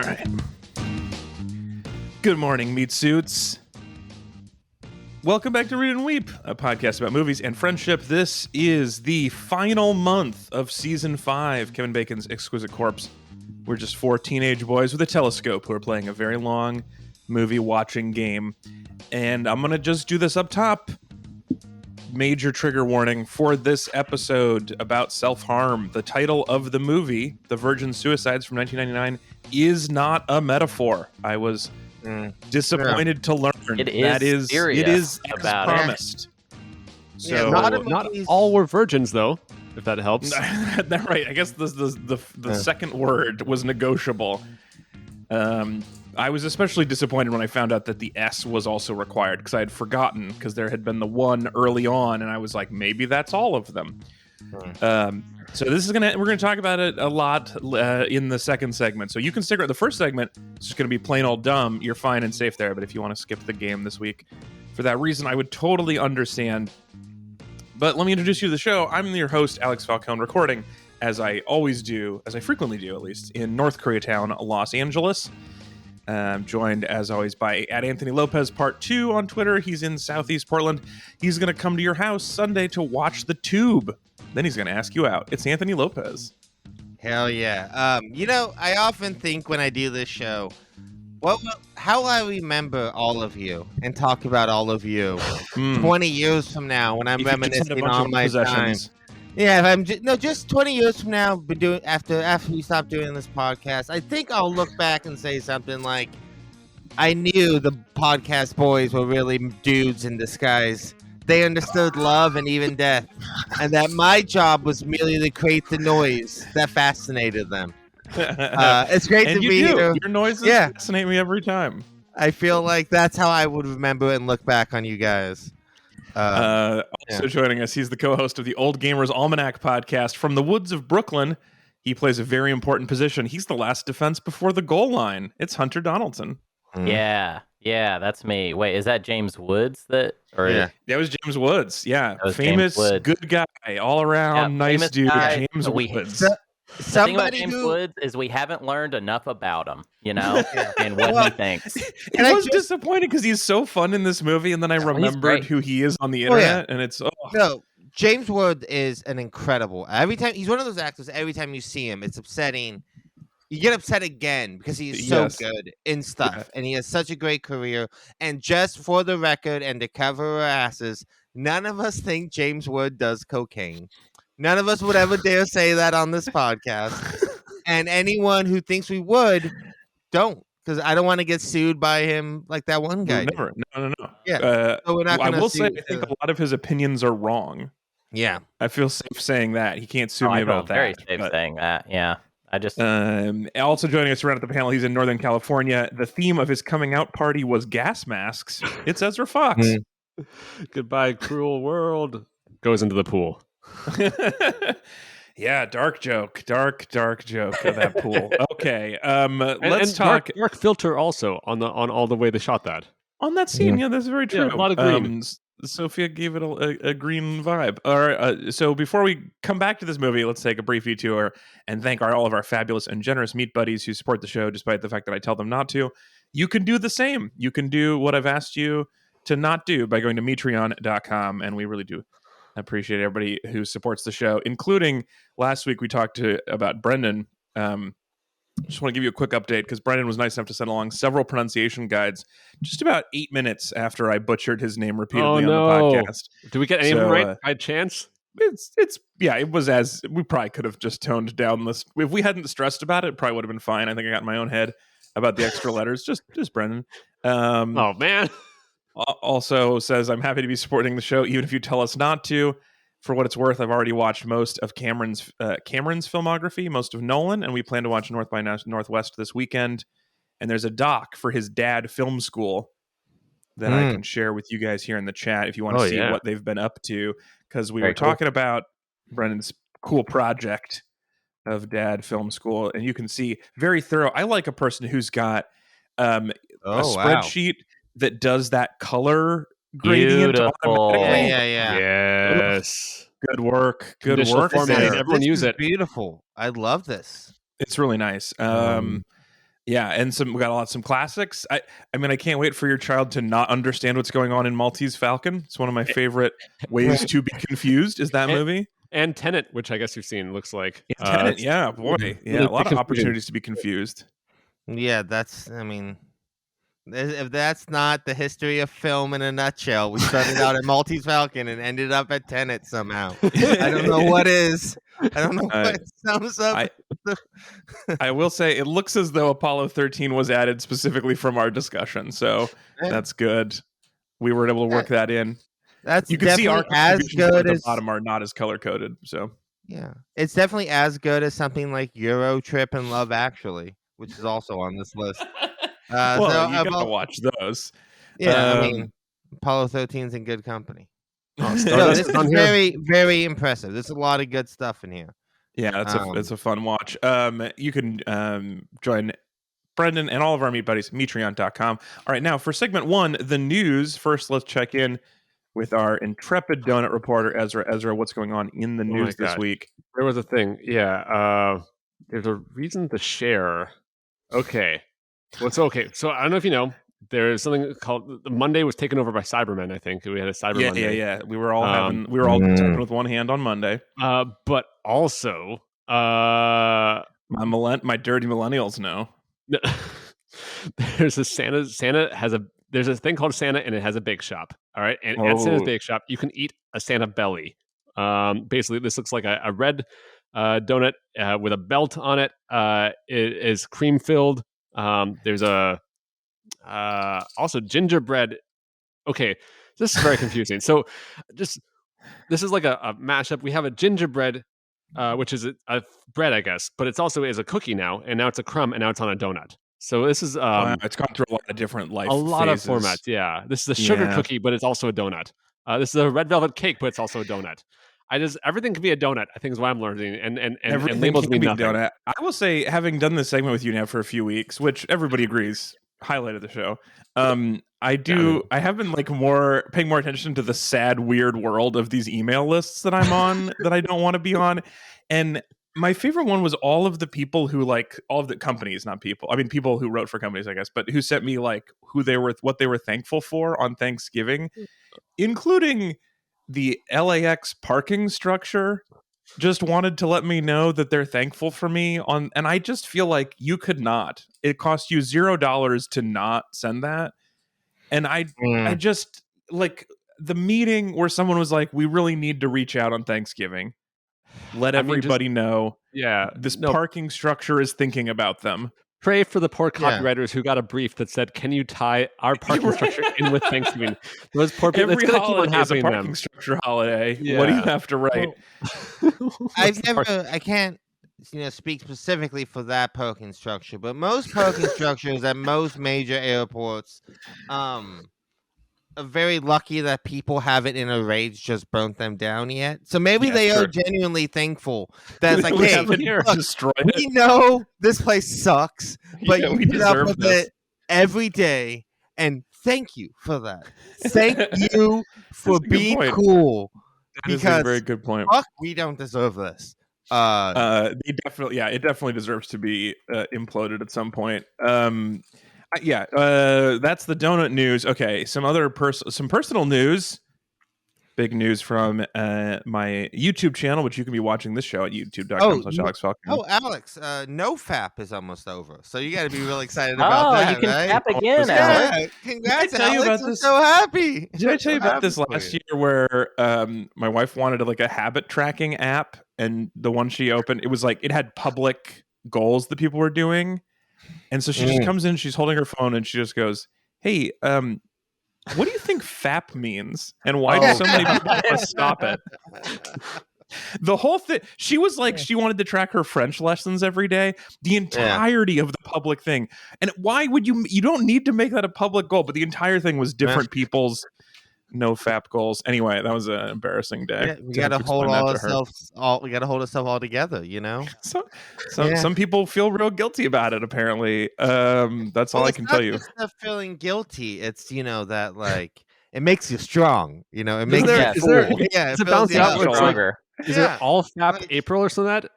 right. Good morning, meat suits. Welcome back to Read and Weep, a podcast about movies and friendship. This is the final month of Season 5, Kevin Bacon's Exquisite Corpse. We're just four teenage boys with a telescope who are playing a very long movie-watching game. And I'm going to just do this up top. Major trigger warning for this episode about self-harm. The title of the movie, The Virgin Suicides from 1999, is not a metaphor. I was disappointed to learn it is as promised. So not all were virgins, though, if that helps. Right. I guess the second word was negotiable. I was especially disappointed when I found out that the S was also required, because I had forgotten, because there had been the one early on, and I was like, maybe that's all of them. So we're gonna talk about it a lot in the second segment. So you can stick around. The first segment is just gonna be plain old dumb. You're fine and safe there. But if you want to skip the game this week for that reason, I would totally understand. But let me introduce you to the show. I'm your host, Alex Falcone, recording as I always do, as I frequently do at least, in North Koreatown, Los Angeles. Joined, as always, by @Anthony Lopez Part 2 on Twitter. He's in Southeast Portland. He's going to come to your house Sunday to watch The Tube. Then he's going to ask you out. It's Anthony Lopez. Hell yeah. I often think when I do this show, how will I remember all of you and talk about all of you 20 years from now when I'm reminiscing on my time? Yeah, if I'm just 20 years from now, after we stop doing this podcast, I think I'll look back and say something like, I knew the podcast boys were really dudes in disguise. They understood love and even death, and that my job was merely to create the noise that fascinated them. It's great to be here. Your noises fascinate me every time. I feel like that's how I would remember and look back on you guys. Joining us, he's the co-host of the Old Gamers Almanac podcast from the woods of Brooklyn. He plays a very important position. He's the last defense before the goal line. It's Hunter Donaldson. Yeah, that's me. Wait, is that James Woods? That was James Woods. Yeah, famous good guy, all around nice dude. James Woods. The thing about James Woods is we haven't learned enough about him, and what he thinks. It was disappointing because he's so fun in this movie, and then I remembered who he is on the internet, and it's No, James Woods is an incredible. Every time he's one of those actors. Every time you see him, it's upsetting. You get upset again because he's so good in stuff, and he has such a great career. And just for the record, and to cover our asses, none of us think James Woods does cocaine. None of us would ever dare say that on this podcast. And anyone who thinks we would, don't. Because I don't want to get sued by him like that one guy. Never. No. Yeah. So we're not I will say, I think a lot of his opinions are wrong. Yeah. I feel safe saying that. He can't sue me about that. Very safe saying that, yeah. I just also joining us around at the panel, he's in Northern California. The theme of his coming out party was gas masks. It's Ezra Fox. Goodbye, cruel world. Goes into the pool. Yeah, dark joke of that pool. Okay, let's talk. Dark filter also on all the way they shot that. On that scene, yeah, that's very true. Yeah, a lot of green. Sophia gave it a green vibe. All right, so before we come back to this movie, let's take a brief detour and thank all of our fabulous and generous meat buddies who support the show, despite the fact that I tell them not to. You can do the same. You can do what I've asked you to not do by going to Metreon.com, and we really do appreciate everybody who supports the show, including last week we talked about Brendan. Just want to give you a quick update because Brendan was nice enough to send along several pronunciation guides just about 8 minutes after I butchered his name repeatedly on the podcast. Did we get any of them right by chance? It was as we probably could have just toned down this. If we hadn't stressed about it probably would have been fine. I think I got in my own head about the extra letters. Just Brendan. Oh man. Also says, I'm happy to be supporting the show, even if you tell us not to. For what it's worth, I've already watched most of Cameron's filmography, most of Nolan, and we plan to watch North by Northwest this weekend. And there's a doc for his dad film school that I can share with you guys here in the chat if you want to see what they've been up to. Because we were talking about Brendan's cool project of dad film school, and you can see very thorough. I like a person who's got a spreadsheet that does that color gradient automatically. Yeah. Yes. Good work. Good work. Everyone use it. Beautiful. I love this. It's really nice. Yeah, and we got some classics. I mean, I can't wait for your child to not understand what's going on in Maltese Falcon. It's one of my favorite ways to be confused. Is that movie and Tenet, which I guess you've seen, looks like Tenet? Yeah, boy, yeah, a lot of opportunities to be confused. Yeah, I mean, if that's not the history of film in a nutshell, we started out at Maltese Falcon and ended up at Tenet somehow. I don't know what is. I don't know what sums up. I will say it looks as though Apollo 13 was added specifically from our discussion, so that's good. We were able to work that in. You can see our as good at the as bottom are not as color coded. So yeah, it's definitely as good as something like Euro Trip and Love Actually, which is also on this list. Well, you gotta watch those. Yeah, I mean, Apollo 13's in good company. This is very, very impressive. There's a lot of good stuff in here. Yeah, it's a fun watch. You can join Brendan and all of our meat buddies, Metreon.com. All right, now for segment 1, the news. First, let's check in with our intrepid donut reporter, Ezra. Ezra, what's going on in the news this week? There was a thing. Yeah, there's a reason to share. Okay. Okay. So I don't know if you know, there's something called Monday was taken over by Cybermen. I think we had a Cyber Monday. Yeah. We were all typing with one hand on Monday. But also, my dirty millennials know. There's a Santa has a. There's a thing called Santa, and it has a bake shop. All right, and at Santa's bake shop, you can eat a Santa belly. Basically, this looks like a red donut with a belt on it. It is cream filled. There's a also gingerbread. Okay, this is very confusing. So, this is like a mashup. We have a gingerbread, which is a bread, I guess, but it's also is a cookie now, and now it's a crumb, and now it's on a donut. So this is it's gone through a lot of different life phases. Of formats. Yeah, this is a sugar cookie, but it's also a donut. This is a red velvet cake, but it's also a donut. Everything can be a donut, I think is what I'm learning, and labels mean nothing. Donut. I will say, having done this segment with you now for a few weeks, which everybody agrees, highlight of the show. I have been paying more attention to the sad, weird world of these email lists that I'm on that I don't want to be on, and my favorite one was all of the people who all of the companies, not people. I mean, people who wrote for companies, I guess, but who sent me what they were thankful for on Thanksgiving, including the LAX parking structure. Just wanted to let me know that they're thankful for me and I just feel like you could not. It cost you $0 to not send that, and I just the meeting where someone was like, "We really need to reach out on Thanksgiving." Let everybody know. Yeah, parking structure is thinking about them. Pray for the poor copywriters who got a brief that said, "Can you tie our parking structure in with Thanksgiving?" Those poor people. Every holiday is a parking structure holiday. Yeah. What do you have to write? I can't speak specifically for that parking structure, but most parking structures at most major airports are very lucky that people haven't in a rage just burnt them down yet. So maybe they are genuinely thankful that it's like, hey, look, we know this place sucks, but you put up with it every day, and thank you for that. Thank you for being cool. That is a very good point. Fuck, we don't deserve this. It definitely deserves to be imploded at some point. That's the donut news. Okay, some personal news. Big news from my YouTube channel, which you can be watching this show at youtube.com/AlexFalcon. Oh, Alex, NoFap is almost over, so you got to be really excited about that. You can right? fap again, Alex. Yeah, congrats, Alex! I'm so happy. Did I tell you about this last year where my wife wanted a habit tracking app, and the one she opened, it had public goals that people were doing. And so she just comes in, she's holding her phone, and she just goes, "Hey, what do you think FAP means? And why do so many people want to stop it?" The whole thing, she was like, she wanted to track her French lessons every day, the entirety of the public thing. And why would you don't need to make that a public goal, but the entire thing was different people's NoFap goals. Anyway, that was an embarrassing day. We got to hold ourselves all together, Some people feel real guilty about it, apparently. That's all I can tell you. It's not feeling guilty. It's that it makes you strong. It makes you cool. Is it balanced out? Is it all FAP April or something?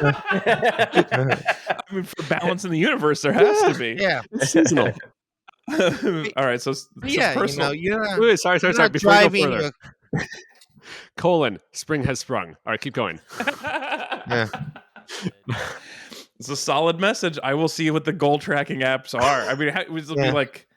I mean, for balance in the universe, there has to be. Yeah. It's seasonal. All right, so Yeah, personal. you're not, Wait, sorry. you're not Before you go driving further. Spring has sprung. All right, keep going. Yeah. It's a solid message. I will see what the goal tracking apps are. I mean, it'll be like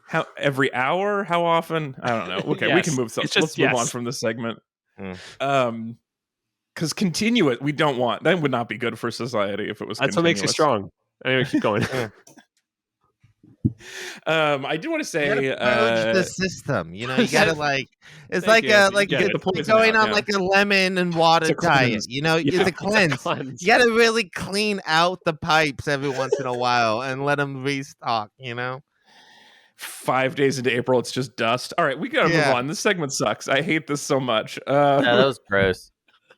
how every hour? How often? I don't know. Okay, we can move. Let's move on from this segment. Because continuous, we don't want. That would not be good for society if it was. That's what makes you strong. Anyway, keep going. I do want to say the system. You gotta it's Thank you. like Get the going out, on like a lemon and water diet. It's a cleanse. You gotta really clean out the pipes every once in a while and let them restock. 5 days into April, it's just dust. All right, we gotta move on. This segment sucks. I hate this so much. No, that was gross.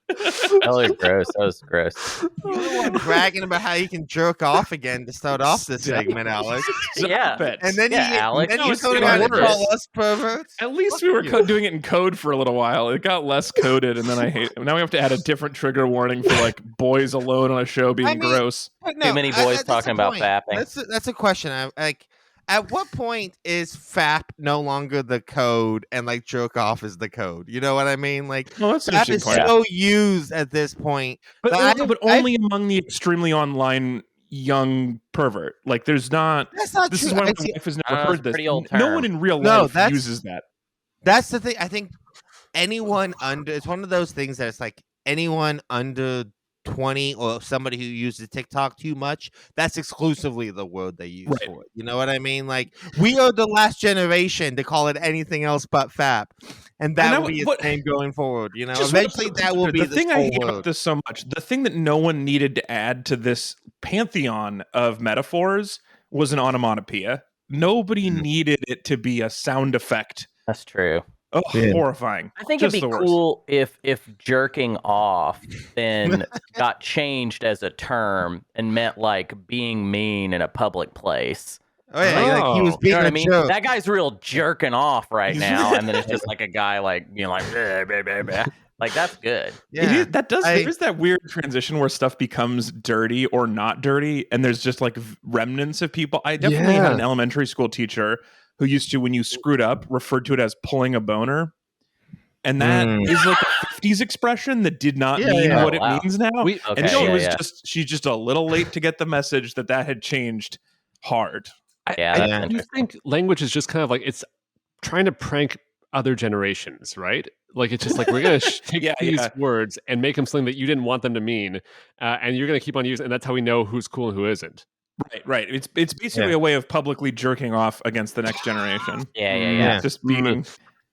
That was gross. You're the one bragging about how you can jerk off again to start off this segment, Alex. Yeah. And then Alex, you turn around and call us perverts. At least we were doing it in code for a little while. It got less coded, and then now we have to add a different trigger warning for like boys alone on a show being gross. Too many boys talking about fapping. That's a question. At what point is FAP no longer the code and like jerk off is the code? You know what I mean? Like FAP is so used at this point. But only among the extremely online young pervert. Like there's not. That's not this true. is why my wife has never heard this. No one in real life uses that. That's the thing. I think anyone under it's one of those things that it's like anyone under 20 or somebody who uses TikTok too much, that's exclusively the word they use for it. You know what I mean? Like we are the last generation to call it anything else but FAP, and that will be its name going forward. Eventually that will be the thing I hate about this so much. The thing that no one needed to add to this pantheon of metaphors was an onomatopoeia. Nobody needed it to be a sound effect. That's true. Oh, horrifying. I think it'd be cool if jerking off then got changed as a term and meant like being mean in a public place. Oh yeah, like he was being a joke. That guy's real jerking off right now, and then it's just like a guy like bleh, bleh, bleh, bleh. Like that's good. Yeah, there is that weird transition where stuff becomes dirty or not dirty, and there's just like remnants of people. I definitely had an elementary school teacher who used to, when you screwed up, referred to it as pulling a boner. And that is like a 50s expression that did not mean what it means now. She's just a little late to get the message that had changed hard. I do think language is just kind of like, it's trying to prank other generations, right? Like, it's just like, we're going to take these words and make them something that you didn't want them to mean. And you're going to keep on using, and that's how we know who's cool and who isn't. Right. It's basically a way of publicly jerking off against the next generation. Yeah. Just meaning.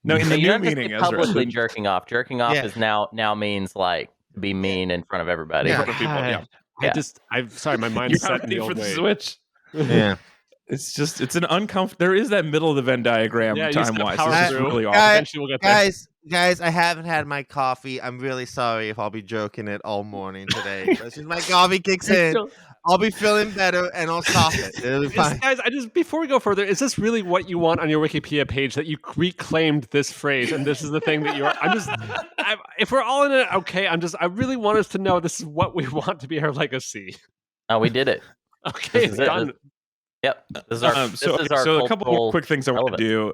No, in the new meaning, Ezra. Publicly jerking off. Jerking off is now means like be mean in front of everybody. In front of people, I'm sorry, my mind's set in the old for the way. switch. Yeah. It's an uncomfortable. There is that middle of the Venn diagram time-wise. It's really awful. Eventually we'll get there. Guys, I haven't had my coffee. I'm really sorry if I'll be joking it all morning today. As soon as my coffee kicks in, I'll be feeling better and I'll stop it. It'll be fine. Guys, before we go further, is this really what you want on your Wikipedia page, that you reclaimed this phrase and this is the thing that you're? If we're all in it, okay. I really want us to know this is what we want to be our legacy. Oh, we did it. Okay, it's done. Yep. This is our. So a couple more quick things I want to do.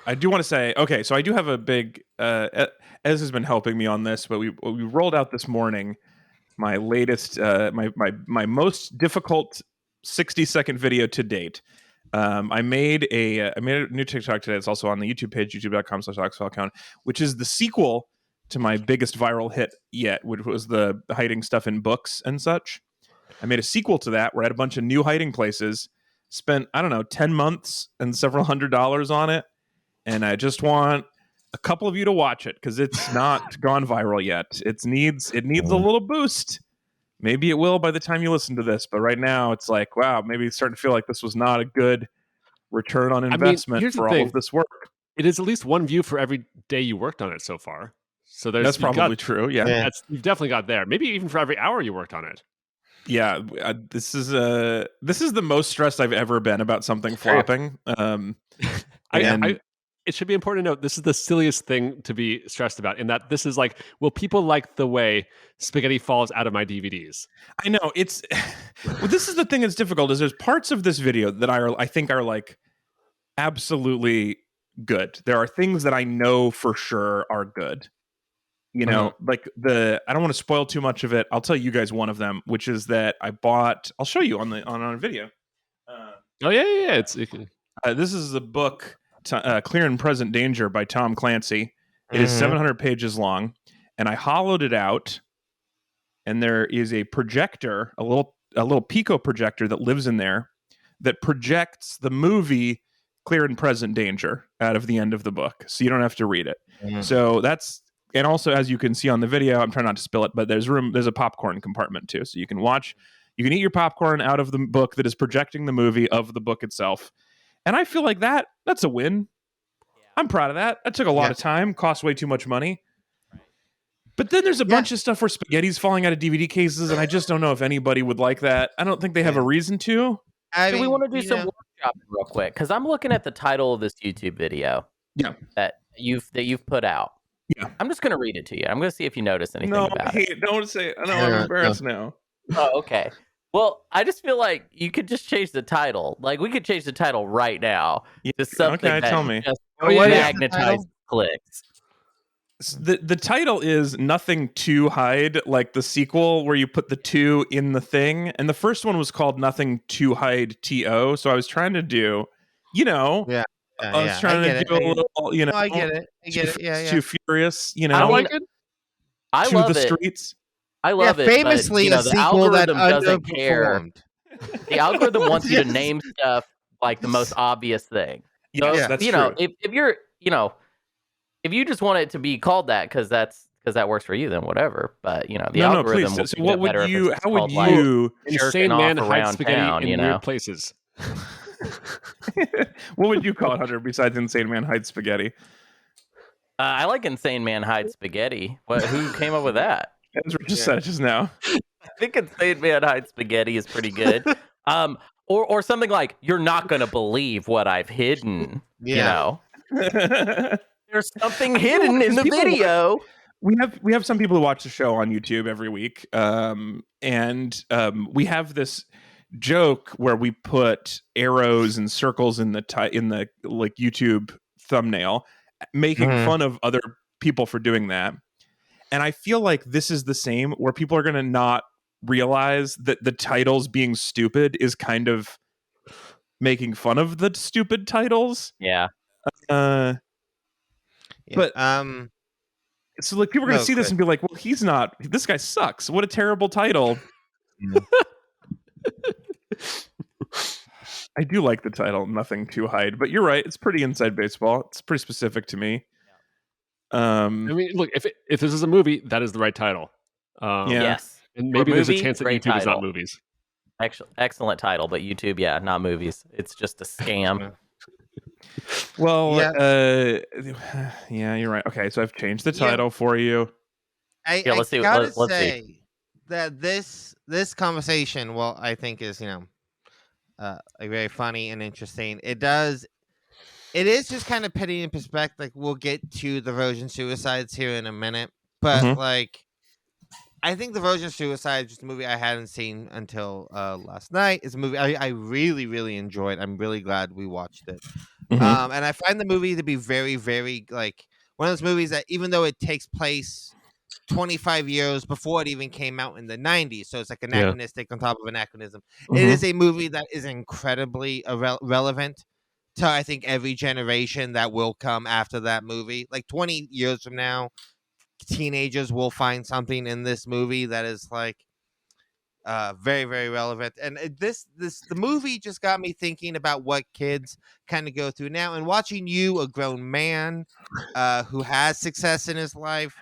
I do want to say, okay, so I do have a big. Ez has been helping me on this, but we rolled out this morning my latest, my most difficult 60-second video to date. I made a new TikTok today. It's also on the YouTube page, youtube.com/account, which is the sequel to my biggest viral hit yet, which was the hiding stuff in books and such. I made a sequel to that where I had a bunch of new hiding places, spent, 10 months and several $100s on it. And I just want a couple of you to watch it because it's not gone viral yet. It needs a little boost. Maybe it will by the time you listen to this. But right now it's like, wow, maybe it's starting to feel like this was not a good return on investment for all of this work. It is at least one view for every day you worked on it so far. So that's probably true. Yeah. You've definitely got there. Maybe even for every hour you worked on it. Yeah, this is the most stressed I've ever been about something flopping. it should be important to note this is the silliest thing to be stressed about. In that this is like, will people like the way spaghetti falls out of my DVDs? I know it's. Well, this is the thing that's difficult. Is there's parts of this video that I think are like absolutely good. There are things that I know for sure are good. You know, like I don't want to spoil too much of it. I'll tell you guys one of them, which is that I bought. I'll show you on a video. Yeah. This is the book Clear and Present Danger by Tom Clancy. It is 700 pages long, and I hollowed it out. And there is a projector, a little Pico projector that lives in there that projects the movie Clear and Present Danger out of the end of the book, so you don't have to read it. So that's. And also, as you can see on the video, I'm trying not to spill it, but there's a popcorn compartment too. So you can eat your popcorn out of the book that is projecting the movie of the book itself. And I feel like that's a win. I'm proud of that. That took a lot of time, cost way too much money. But then there's a bunch of stuff where spaghetti's falling out of DVD cases, and I just don't know if anybody would like that. I don't think they have a reason to. Do we want to do some workshopping real quick? Because I'm looking at the title of this YouTube video that you've put out. Yeah, I'm just going to read it to you. I'm going to see if you notice anything about it. Don't say it. No, I'm embarrassed now. Oh, okay. Well, I just feel like you could just change the title. Like, we could change the title right now to something that tell me. just magnetizes clicks. The title is Nothing to Hide, like the sequel where you put the 2 in the thing. And the first one was called Nothing to Hide TO. So I was trying to do, I was trying to do a little, I get it. Yeah. Too Furious, I like it. I love the it. Streets. I love it. Famously, but, a sequel that doesn't care. The algorithm wants you to Yes. name stuff like the most obvious thing. So, Yes, that's true. If you're, if you just want it to be called that because that works for you, then whatever. But the algorithm will So treat what it would better if you? it's How would called, like, you? Insane jerking man off hides around spaghetti town, in weird places. What would you call it, Hunter? Besides Insane Man Hides Spaghetti? I like Insane Man Hides Spaghetti. Who came up with that? Ezra just said it just now. I think Insane Man Hides Spaghetti is pretty good. Or something like, you're not going to believe what I've hidden. Yeah. There's something hidden in the video. We have some people who watch the show on YouTube every week, and we have this joke where we put arrows and circles in the like YouTube thumbnail, making fun of other people for doing that. And I feel like this is the same, where people are going to not realize that the titles being stupid is kind of making fun of the stupid titles. Yeah. But so like people are going to see this and be like, well, this guy sucks. What a terrible title. I do like the title, Nothing to Hide, but you're right. It's pretty inside baseball. It's pretty specific to me. I mean, look, if this is a movie, that is the right title. Yes. And maybe there's a chance that great YouTube is not title. movies. Excellent title, but YouTube, not movies. It's just a scam. Well, you're right. Okay, so I've changed the title for you. Let's see. Gotta Let's say see. that this conversation, I think is very funny and interesting. It is just kind of putting in perspective. Like, we'll get to the Virgin Suicides here in a minute, but I think the Virgin Suicide is just a movie I hadn't seen until last night. It's a movie I really, really enjoyed. I'm really glad we watched it. And I find the movie to be very, very like one of those movies that, even though it takes place 25 years before it even came out in the 90s, so it's like anachronistic on top of anachronism. It is a movie that is incredibly relevant to, I think, every generation that will come after that movie. Like 20 years from now, teenagers will find something in this movie that is like very, very relevant. And the movie just got me thinking about what kids kind of go through now, and watching you, a grown man who has success in his life,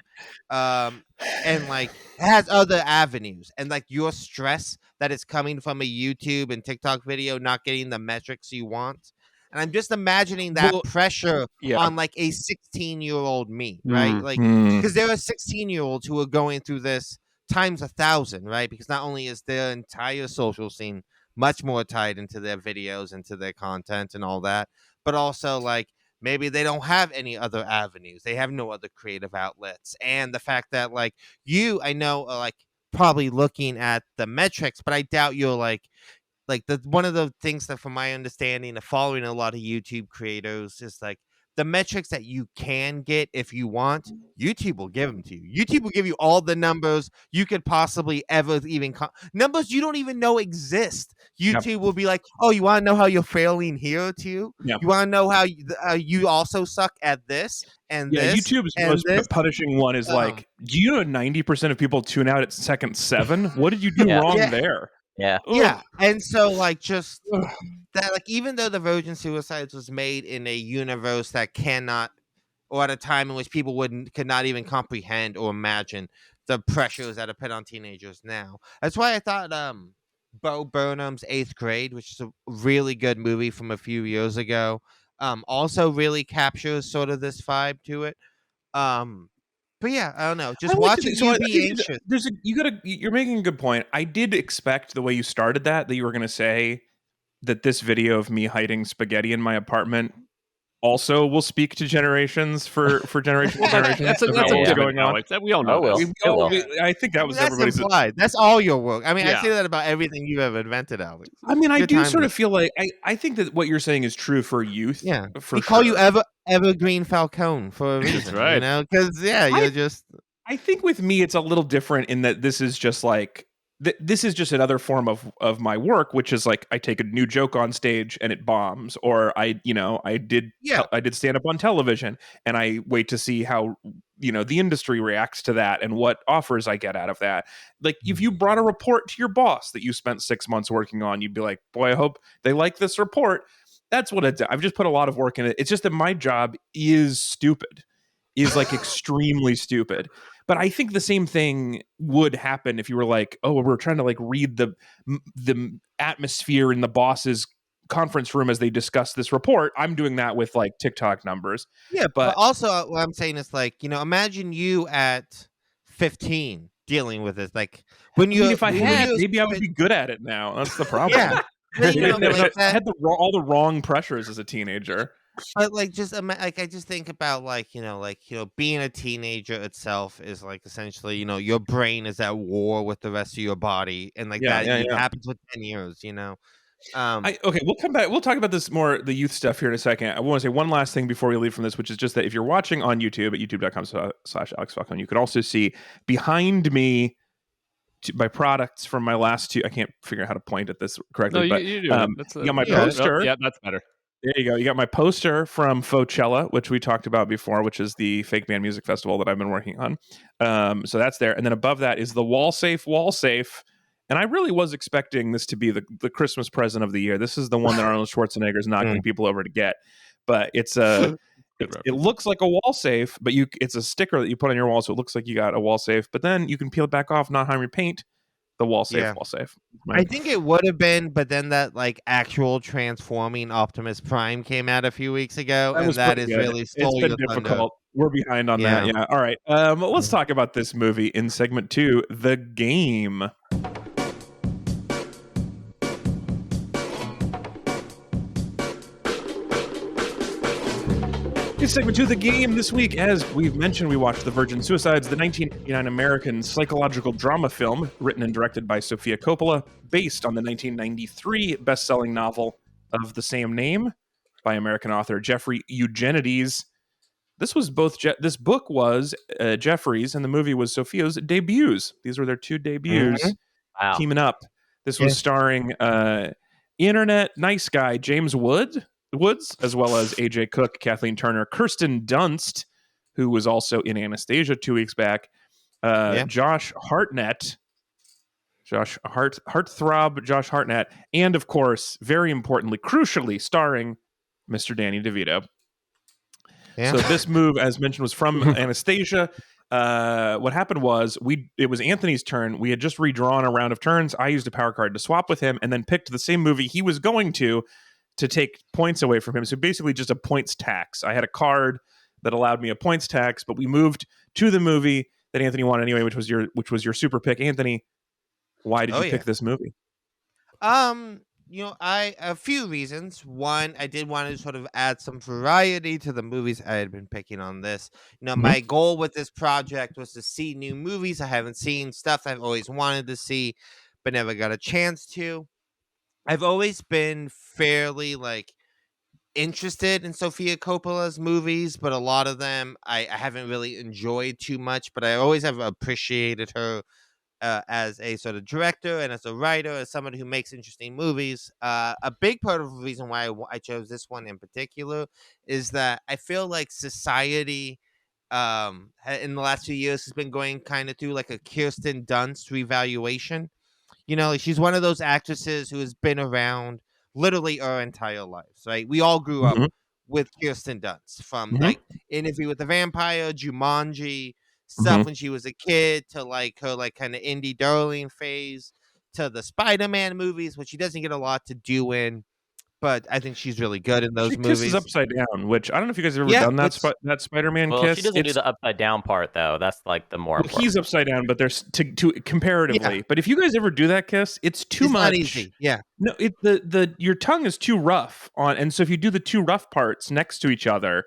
and like has other avenues, and like your stress that is coming from a YouTube and TikTok video not getting the metrics you want. And I'm just imagining that pressure on like a 16-year-old me, right? Like, because there are 16-year-olds who are going through this times 1,000, right? Because not only is their entire social scene much more tied into their videos, into their content and all that, but also like maybe they don't have any other avenues. They have no other creative outlets. And the fact that like you, I know, are like probably looking at the metrics, but I doubt you're like the one of the things that from my understanding of following a lot of YouTube creators is like the metrics that you can get if you want, YouTube will give them to you. YouTube will give you all the numbers you could possibly ever even numbers you don't even know exist. YouTube will be like, "Oh, you want to know how you're failing here too? Yep. You want to know how you also suck at this and this." YouTube's and most this? punishing one is like, do you know 90% of people tune out at second 7? What did you do wrong there? Yeah. Yeah. And so like just that, like, even though the Virgin Suicides was made in a universe that cannot, or at a time in which people could not even comprehend or imagine the pressures that are put on teenagers now. That's why I thought Bo Burnham's 8th Grade, which is a really good movie from a few years ago, also really captures sort of this vibe to it. But yeah, I don't know. Just watching you be anxious. You're making a good point. I did expect the way you started that you were going to say that this video of me hiding spaghetti in my apartment also will speak to generations for generations. That's a going on. That we all know. I think that was that's everybody's implied. That's all your work. I mean, I say that about everything you have invented, Alex. I mean, I do sort of feel like I think that what you're saying is true for youth. Yeah, we call you Evergreen Falcone for a reason. That's right. You know, because you're just. I think with me, it's a little different in that this is just like. This is just another form of my work, which is like I take a new joke on stage and it bombs, or I did stand up on television and I wait to see how the industry reacts to that and what offers I get out of that. Like if you brought a report to your boss that you spent 6 months working on, you'd be like, boy, I hope they like this report. That's what I've just put a lot of work in it. It's just that my job is like extremely stupid. But I think the same thing would happen if you were like, oh, we're trying to like read the atmosphere in the boss's conference room as they discuss this report. I'm doing that with like TikTok numbers. Yeah, but also what I'm saying is like, imagine you at 15 dealing with this. Like when you, if I had, maybe I would be good at it now. That's the problem. Yeah, I had all the wrong pressures as a teenager. But like, I just think about being a teenager itself is like essentially, your brain is at war with the rest of your body, and like happens with 10 years. Okay, we'll come back. We'll talk about this more, the youth stuff here in a second. I want to say one last thing before we leave from this, which is just that if you're watching on YouTube at youtube.com/AlexFalcone, you could also see behind me my products from my last two. I can't figure out how to point at this correctly. No, you do. You got my poster. Yeah, that's better. There you go. You got my poster from Fochella, which we talked about before, which is the fake band music festival that I've been working on. So that's there. And then above that is the wall safe. And I really was expecting this to be the Christmas present of the year. This is the one that Arnold Schwarzenegger is knocking people over to get. But it looks like a wall safe, but it's a sticker that you put on your wall, so it looks like you got a wall safe. But then you can peel it back off, not harm your paint. The wall safe. I think it would have been, but then that like actual transforming Optimus Prime came out a few weeks ago, and that is really stole your difficult. thunder. We're behind on that. Yeah. All right. Let's talk about this movie in segment 2, The Game. In segment 2 of The Game this week, as we've mentioned, we watched The Virgin Suicides, the 1989 American psychological drama film written and directed by Sofia Coppola, based on the 1993 best-selling novel of the same name by American author Jeffrey Eugenides. This book was Jeffrey's, and the movie was Sophia's debuts. These were their 2 debuts teaming up. This was starring internet nice guy James Woods, as well as AJ Cook, Kathleen Turner, Kirsten Dunst, who was also in Anastasia 2 weeks back, Josh Hartnett, Heartthrob Josh Hartnett, and of course, very importantly, crucially, starring Mr. Danny DeVito. Yeah. So this move, as mentioned, was from Anastasia. What happened was it was Anthony's turn. We had just redrawn a round of turns. I used a power card to swap with him, and then picked the same movie he was going to take points away from him. So basically just a points tax. I had a card that allowed me a points tax, but we moved to the movie that Anthony wanted anyway, which was your super pick. Anthony, why did you pick this movie? a few reasons. One, I did want to sort of add some variety to the movies I had been picking on this. My goal with this project was to see new movies I haven't seen, stuff I've always wanted to see, but never got a chance to. I've always been fairly interested in Sofia Coppola's movies, but a lot of them I haven't really enjoyed too much. But I always have appreciated her as a sort of director and as a writer, as someone who makes interesting movies. A big part of the reason why I chose this one in particular is that I feel like society in the last few years has been going kind of through like a Kirsten Dunst revaluation. She's one of those actresses who has been around literally our entire lives, right? We all grew up with Kirsten Dunst, from like Interview with the Vampire, Jumanji, stuff when she was a kid, to like her kind of indie darling phase, to the Spider-Man movies, which she doesn't get a lot to do in, but I think she's really good in those She movies. kisses upside down, which I don't know if you guys have ever done that Spider-Man Well, kiss. she doesn't do the upside down part though. That's like the more. He's upside down, but there's to comparatively. Yeah. But if you guys ever do that kiss, it's too much. Not easy. Yeah. No, your tongue is too rough and so if you do the two rough parts next to each other,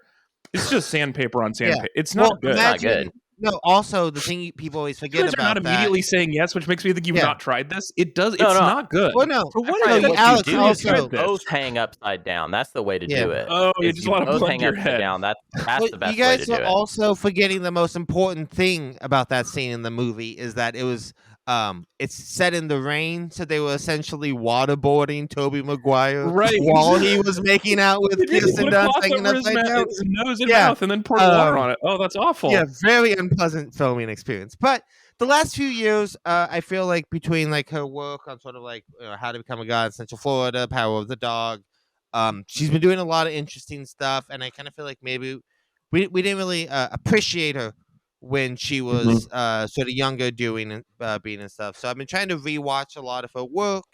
it's just sandpaper on sandpaper. Yeah. It's not good. Not good. No, also the thing people always forget about not immediately saying yes, which makes me think you've not tried this. It does. It's not good. Well, no. For what Alex you do also both hang upside down. That's the way to do it. Oh, you just want to both hang your head down. That's the best way to do it. You guys are also forgetting the most important thing about that scene in the movie is that it was it's set in the rain, so they were essentially waterboarding Tobey Maguire while he was making out with Kirsten Dunst hanging upside down. His nose and mouth, and then poured water on it. Oh, that's awful. Yeah, very unpleasant filming experience. But the last few years, I feel like between like her work on sort of like How to Become a God in Central Florida, Power of the Dog, she's been doing a lot of interesting stuff, and I kind of feel like maybe we didn't really appreciate her when she was sort of younger being and stuff. So I've been trying to rewatch a lot of her work.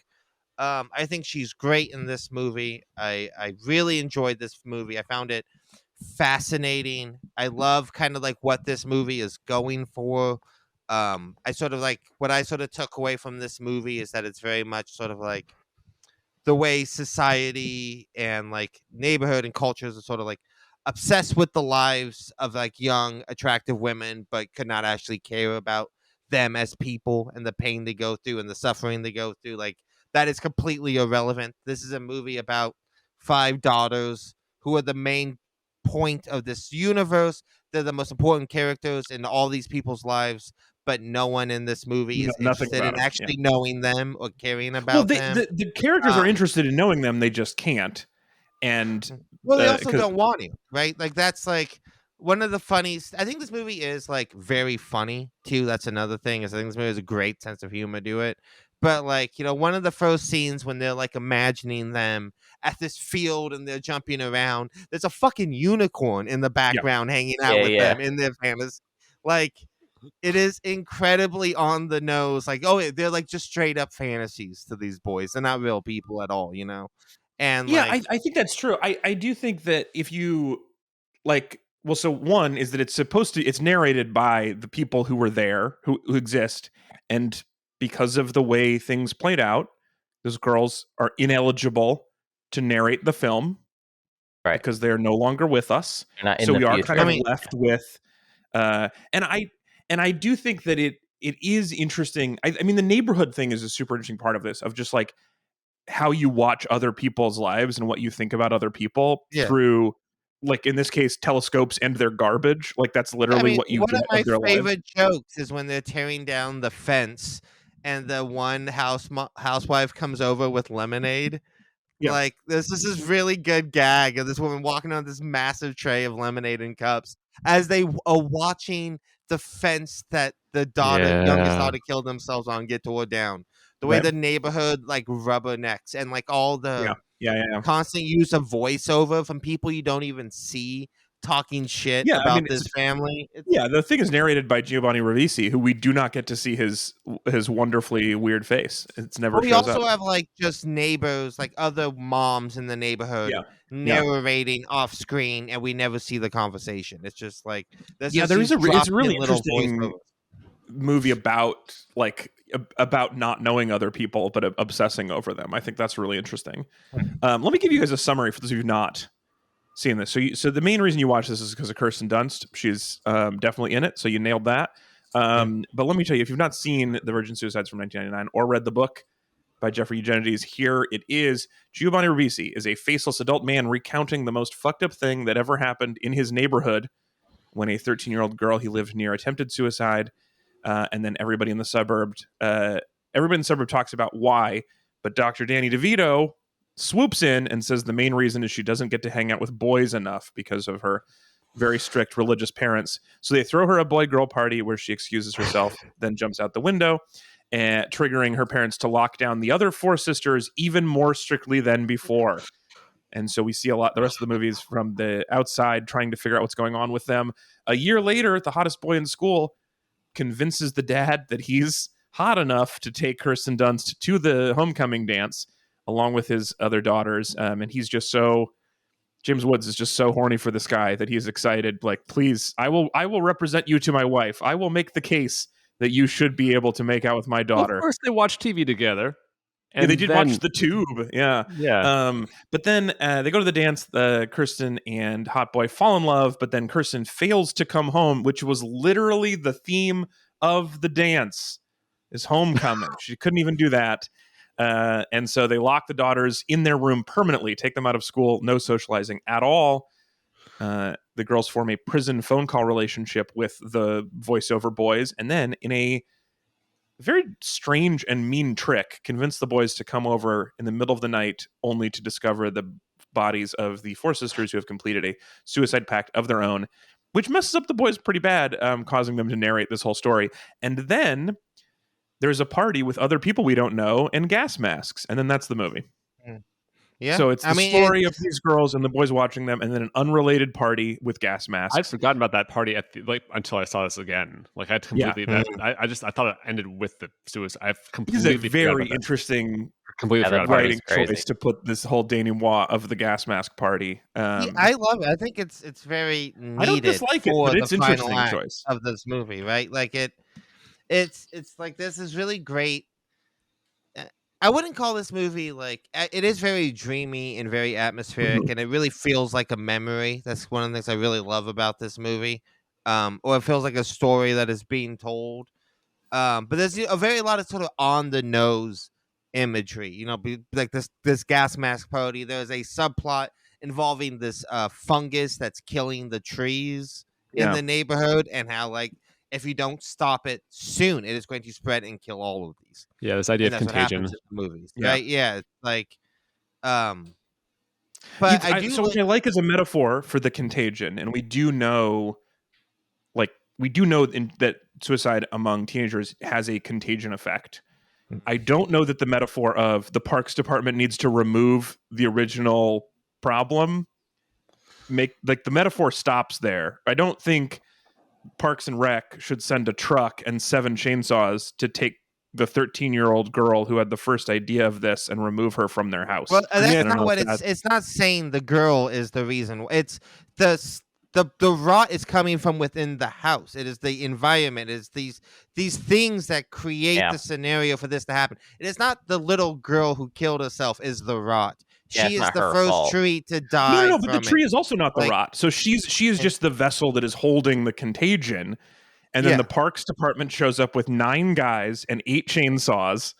I think she's great in this movie. I really enjoyed this movie. I found it fascinating. I love kind of like what this movie is going for. I sort of like what I sort of took away from this movie is that it's very much sort of like the way society and like neighborhood and cultures are sort of like obsessed with the lives of like young, attractive women, but could not actually care about them as people and the pain they go through and the suffering they go through. Like that is completely irrelevant. This is a movie about 5 daughters who are the main point of this universe. They're the most important characters in all these people's lives, but no one in this movie is interested in actually knowing them or caring about them. The characters are interested in knowing them, they just can't. And they also don't want to, right? Like that's like one of the funniest. I think this movie is like very funny too. That's another thing. Is I think this movie has a great sense of humor to it. But like one of the first scenes when they're like imagining them at this field and they're jumping around, there's a fucking unicorn in the background hanging out with them in their fantasy. Like it is incredibly on the nose. Like they're like just straight up fantasies to these boys. They're not real people at all, And I think that's true. I do think that if you like, well, so one is that it's narrated by the people who were there, who exist, and because of the way things played out, those girls are ineligible to narrate the film, right? Because they're no longer with us. So we are kind of left with, and I do think that it is interesting. I mean, the neighborhood thing is a super interesting part of this, of just like how you watch other people's lives and what you think about other people through, like in this case, telescopes and their garbage. Like that's literally what you one get of my their favorite lives. jokes is when they're tearing down the fence and the one housewife comes over with lemonade. Yeah. Like this is really good gag of this woman walking on this massive tray of lemonade and cups as they are watching the fence that the youngest daughter killed themselves on get tore down. The way the neighborhood like rubbernecks and like all the constant use of voiceover from people you don't even see talking shit about this family. The thing is narrated by Giovanni Ribisi, who we do not get to see his wonderfully weird face. It's never. We also have like just neighbors, like other moms in the neighborhood narrating off screen, and we never see the conversation. It's just like it's a really interesting movie about like about not knowing other people but obsessing over them. I think that's really interesting. Let me give you guys a summary for those of you not seen this. So the main reason you watch this is because of Kirsten Dunst. She's definitely in it, so you nailed that. But let me tell you, if you've not seen The Virgin Suicides from 1999 or read the book by Jeffrey Eugenides, here it is. Giovanni Ribisi is a faceless adult man recounting the most fucked up thing that ever happened in his neighborhood when a 13-year-old girl he lived near attempted suicide. And then everybody in the suburb talks about why. But Dr. Danny DeVito swoops in and says the main reason is she doesn't get to hang out with boys enough because of her very strict religious parents. So they throw her a boy-girl party where she excuses herself, then jumps out the window, and triggering her parents to lock down the other 4 sisters even more strictly than before. And so we see the rest of the movies from the outside trying to figure out what's going on with them. A year later, the hottest boy in school convinces the dad that he's hot enough to take Kirsten Dunst to the homecoming dance along with his other daughters. And he's just James Woods is just so horny for this guy that he's excited. Like, please, I will represent you to my wife. I will make the case that you should be able to make out with my daughter. Well, of course, they watch TV together. And they did watch The Tube. Yeah. Yeah. But then they go to the dance. Kirsten and Hot Boy fall in love, but then Kirsten fails to come home, which was literally the theme of the dance, is homecoming. She couldn't even do that. And so they lock the daughters in their room permanently, take them out of school, no socializing at all. The girls form a prison phone call relationship with the voiceover boys, and then in a very strange and mean trick, convince the boys to come over in the middle of the night only to discover the bodies of the 4 sisters who have completed a suicide pact of their own, which messes up the boys pretty bad, causing them to narrate this whole story. And then there's a party with other people we don't know and gas masks, and then that's the movie. Yeah. So it's the story of these girls and the boys watching them, and then an unrelated party with gas masks. I'd forgotten about that party until I saw this again. Like I'd completely, I thought it ended with the suicide. I've completely. It's a very interesting, writing choice to put this whole denouement of the gas mask party. I love it. I think it's very needed. I don't dislike it, but it's the interesting final act choice of this movie, right? Like it's like this is really great. I wouldn't call this movie it is very dreamy and very atmospheric, and it really feels like a memory. That's one of the things I really love about this movie. Or it feels like a story that is being told. But there's a lot of sort of on the nose imagery, like this gas mask party. There's a subplot involving this fungus that's killing the trees in the neighborhood, and how if you don't stop it soon, it is going to spread and kill all of these. Yeah, this idea of contagion. In the movies, right? Yeah, but what I like is a metaphor for the contagion, and we do know that suicide among teenagers has a contagion effect. I don't know that the metaphor of the Parks Department needs to remove the original problem. The metaphor stops there. I don't think Parks and Rec should send a truck and 7 chainsaws to take the 13-year-old girl who had the first idea of this and remove her from their house. Well, that's not what it's not saying the girl is the reason. It's the rot is coming from within the house. It is the environment. It's these things that create the scenario for this to happen. It is not the little girl who killed herself is the rot. She is the first tree to die. No, but the tree is also not the rot. So she is just the vessel that is holding the contagion. And then the Parks Department shows up with 9 guys and 8 chainsaws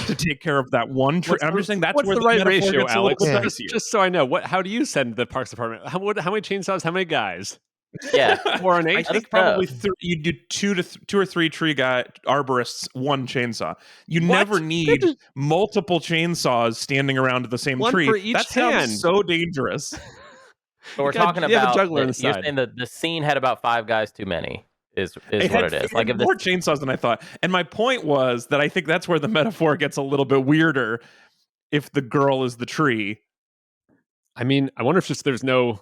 to take care of that one tree. I'm just saying that's where the right ratio, Alex. Just so I know, how do you send the Parks Department? How many chainsaws? How many guys? Yeah, 4 and 8. I think probably you do 2 or 3 tree arborists, 1 chainsaw. You never need multiple chainsaws standing around the same one tree. For each that hand. Sounds so dangerous. So we're talking about you're saying that the scene had about 5 guys too many. Is what it is. Like more chainsaws than I thought. And my point was that I think that's where the metaphor gets a little bit weirder. If the girl is the tree, I mean, I wonder if there's no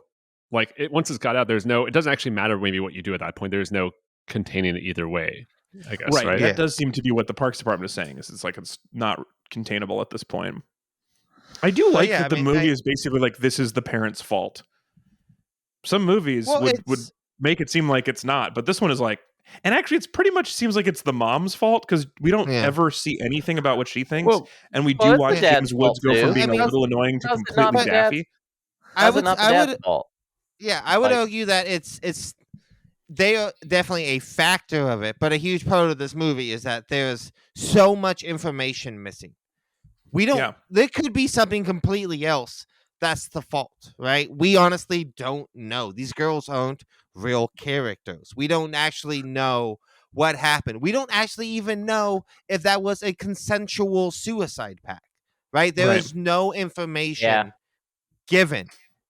once it's got out, it doesn't actually matter maybe what you do at that point. There's no containing it either way. I guess right. That does seem to be what the Parks Department is saying. It's not containable at this point. I do like that the movie is basically like this is the parents' fault. Some movies would make it seem like it's not, but this one is like, And actually, it's pretty much seems like it's the mom's fault because we don't Yeah. ever see anything about what she thinks, Well, and we well, do it's watch the dad's James Woods fault, go from too. being I mean, a little annoying to how's it not completely the dad's- daffy. How's it not the dad's fault? Yeah, I would Like- argue that it's they are definitely a factor of it, but a huge part of this movie is that there's so much information missing. We don't. Yeah. There could be something completely else. That's the fault, right? We honestly don't know. These girls aren't real characters. We don't actually know what happened. We don't actually even know if that was a consensual suicide pact, right? There Right. is no information Yeah. given,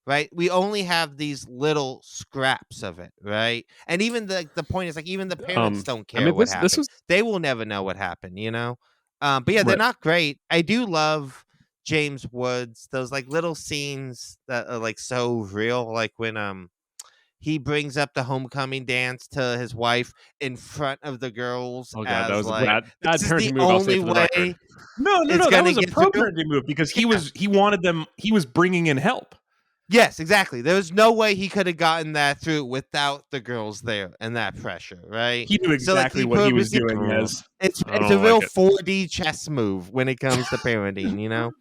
right? We only have these little scraps of it, right? And even the point is like even the parents don't care what happened. This was They will never know what happened, you know? But yeah, they're Right. not great. I do love James Woods, those like little scenes that are like so real, like when he brings up the homecoming dance to his wife in front of the girls. oh god, as, that was like, a bad this is parenting the move. I'll say only for the record. way. No, It's that gonna was a get pro through. parenting move because he Yeah. wanted them. He was bringing in help. Yes, exactly. There was no way he could have gotten that through without the girls there and that pressure, right? He knew So, like, exactly he what he was purposely- doing. As It's I a don't real like it. 4D chess move when it comes to parenting, you know?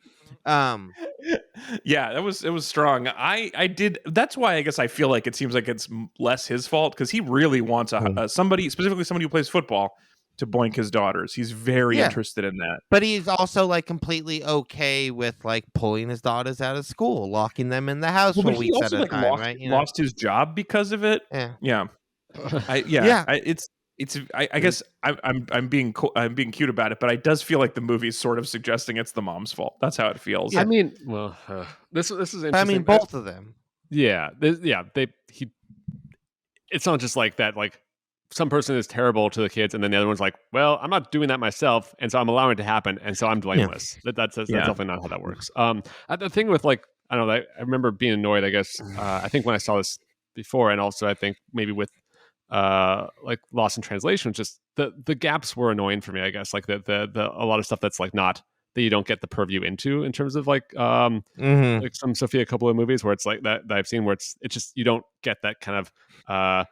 yeah, it was strong. I did. That's why I guess I feel like it seems like it's less his fault because he really wants somebody, specifically somebody who plays football, to boink his daughters. He's very Yeah. interested in that. But he's also like completely okay with like pulling his daughters out of school, locking them in the house for But he weeks also at a like time, right? You know? lost his job because of it. Yeah. Yeah, Yeah. I guess I'm being cute about it, but it does feel like the movie's sort of suggesting it's the mom's fault. That's how it feels. I mean, well, this is interesting. But I mean, both of them. Yeah, it's not just like that. Like some person is terrible to the kids, and then the other one's like, "Well, I'm not doing that myself, and so I'm allowing it to happen, and so I'm blameless." That's definitely not how that works. The thing with like I don't know. I remember being annoyed. I guess I think when I saw this before, and also I think maybe with like Lost in Translation, just the gaps were annoying for me. I guess like the a lot of stuff that's like not that you don't get the purview into in terms of like like some Sofia Coppola movies where it's like that I've seen where it's just you don't get that kind of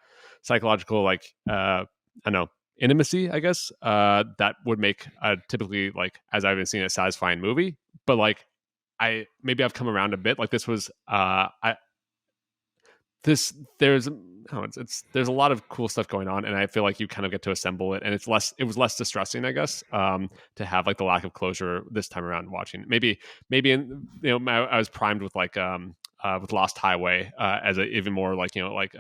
psychological like I don't know intimacy I guess that would make typically like as I've been seeing a satisfying movie, but like I've come around a bit. Like this was there's a lot of cool stuff going on, and I feel like you kind of get to assemble it, and it was less distressing, I guess, to have like the lack of closure this time around watching. Maybe in I was primed with like with Lost Highway as a even more like like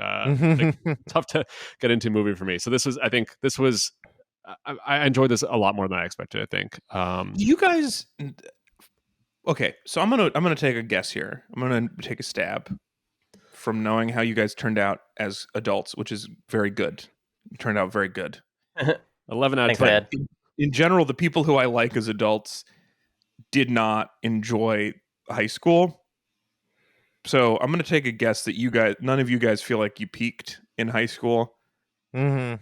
tough to get into movie for me. So I think this was I enjoyed this a lot more than I expected. I think. You guys. Okay, so I'm gonna take a guess here. I'm gonna take a stab from knowing how you guys turned out as adults, which is very good. You turned out very good. 11 out of Thanks, 10. Ed. In general, the people who I like as adults did not enjoy high school. So I'm going to take a guess that none of you guys feel like you peaked in high school. Mm-hmm.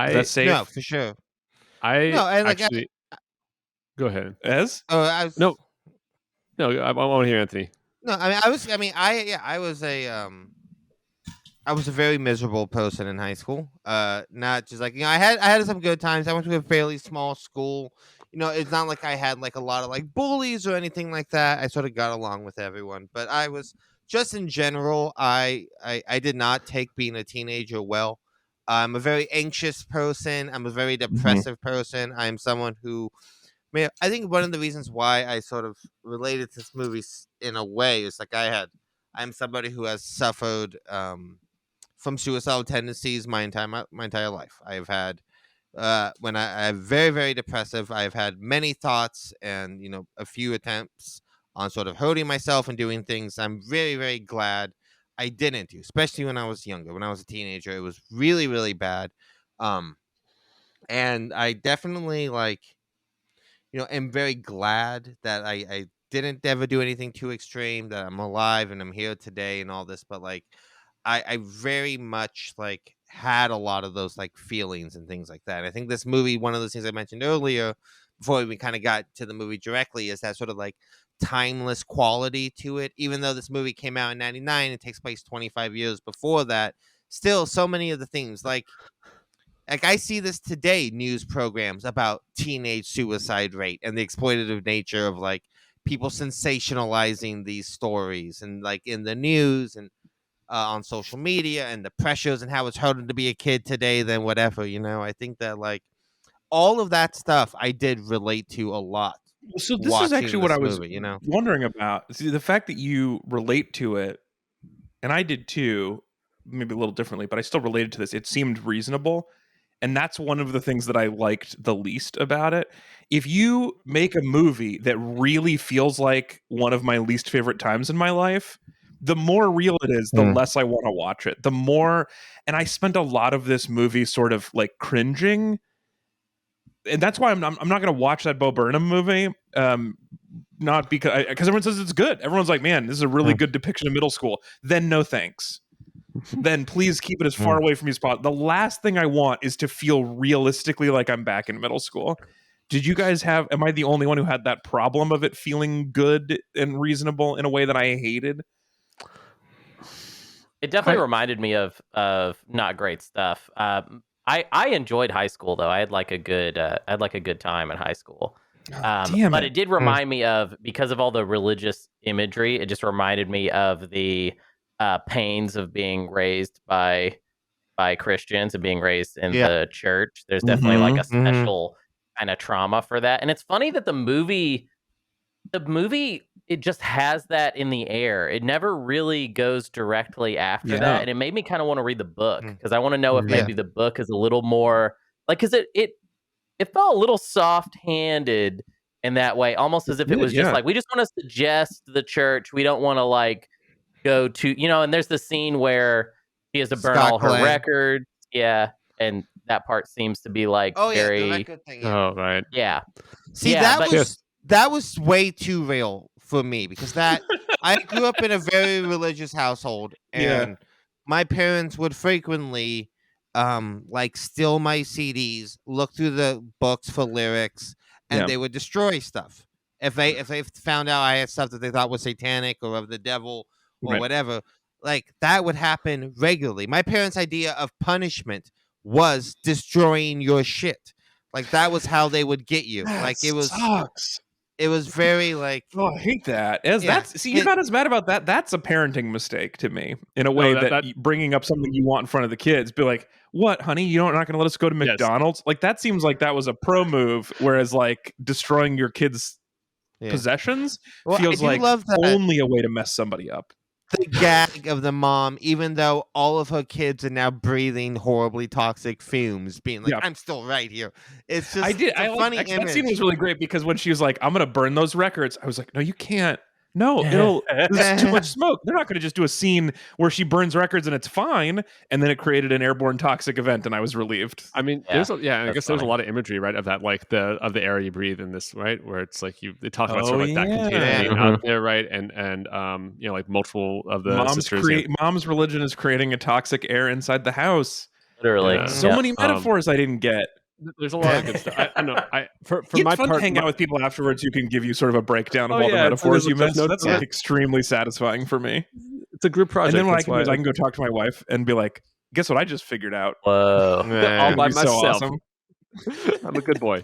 Is that safe? No, for sure. Actually, go ahead. Ez? Oh, I was, No, I want to hear Anthony. No, I was a very miserable person in high school. Not just like I had some good times. I went to a fairly small school. It's not like I had like a lot of like bullies or anything like that. I sort of got along with everyone, but I was just in general. I did not take being a teenager well. I'm a very anxious person. I'm a very depressive person. I'm someone who. I think one of the reasons why I sort of related to this movie in a way is like I'm somebody who has suffered from suicidal tendencies my entire life. I've had when I'm very, very depressive, I've had many thoughts and a few attempts on sort of hurting myself and doing things I'm very, very glad I didn't do, especially when I was younger. When I was a teenager, it was really, really bad. And I definitely am very glad that I didn't ever do anything too extreme, that I'm alive and I'm here today and all this. But I very much had a lot of those feelings and things like that. And I think this movie, one of those things I mentioned earlier, before we kind of got to the movie directly, is that sort of timeless quality to it. Even though this movie came out in '99, it takes place 25 years before that. Still, so many of the things Like I see this today, news programs about teenage suicide rate and the exploitative nature of like people sensationalizing these stories and like in the news and on social media and the pressures and how it's harder to be a kid today than whatever. I think that like all of that stuff I did relate to a lot. So this is actually what I was movie, wondering about. See, the fact that you relate to it, and I did too, maybe a little differently, but I still related to this. It seemed reasonable. And that's one of the things that I liked the least about it. If you make a movie that really feels like one of my least favorite times in my life, the more real it is, the less I want to watch it. The more, and I spent a lot of this movie sort of like cringing. And that's why I'm not going to watch that Bo Burnham movie. Not because everyone says it's good. Everyone's like, man, this is a really good depiction of middle school. Then no thanks. Then please keep it as far away from me as possible. The last thing I want is to feel realistically like I'm back in middle school. Did you guys am I the only one who had that problem of it feeling good and reasonable in a way that I hated? It definitely reminded me of not great stuff. I enjoyed high school though. I had like a good time in high school. But it did remind me of, because of all the religious imagery, it just reminded me of the pains of being raised by Christians and being raised in the church. There's definitely like a special kind of trauma for that. And it's funny that the movie it just has that in the air. It never really goes directly after that. And it made me kind of want to read the book, because I want to know if maybe the book is a little more like, because it felt a little soft-handed in that way, almost as if it was just like, we just want to suggest the church. We don't want to like go to, and there's the scene where she has to burn all her records. Yeah. And that part seems to be like very... the record thing, Oh, right. Yeah. See, that was way too real for me, because I grew up in a very religious household, and my parents would frequently like steal my CDs, look through the books for lyrics, and they would destroy stuff. If they found out I had stuff that they thought was satanic or of the devil or whatever, like that would happen regularly. My parents' idea of punishment was destroying your shit. Like that was how they would get you. Like it was sucks. It was very like, oh, I hate that. You're not as mad about that. That's a parenting mistake to me, in a way that bringing up something you want in front of the kids, be like, "What, honey? You're not going to let us go to McDonald's?" Like that seems like that was a pro move, whereas like destroying your kids' possessions feels like only a way to mess somebody up. The gag of the mom, even though all of her kids are now breathing horribly toxic fumes, being like, "I'm still right here." It's just funny image. That scene was really great, because when she was like, "I'm going to burn those records," I was like, "No, you can't. No, there's too much smoke. They're not going to just do a scene where she burns records and it's fine." And then it created an airborne toxic event, and I was relieved. I mean, I guess there's a lot of imagery, right, of that, like of the air you breathe in this, right, where it's like they talk about sort of like that container being out there, right, and like multiple of the sisters. Mom's religion is creating a toxic air inside the house. Literally, so many metaphors I didn't get. There's a lot of good stuff. I know. For it's my fun part, to hang out with people afterwards who can give you sort of a breakdown of all the metaphors you missed. That's like extremely satisfying for me. It's a group project. And then what I can do is I can go talk to my wife and be like, "Guess what I just figured out?" Whoa! All by myself. So awesome. I'm a good boy.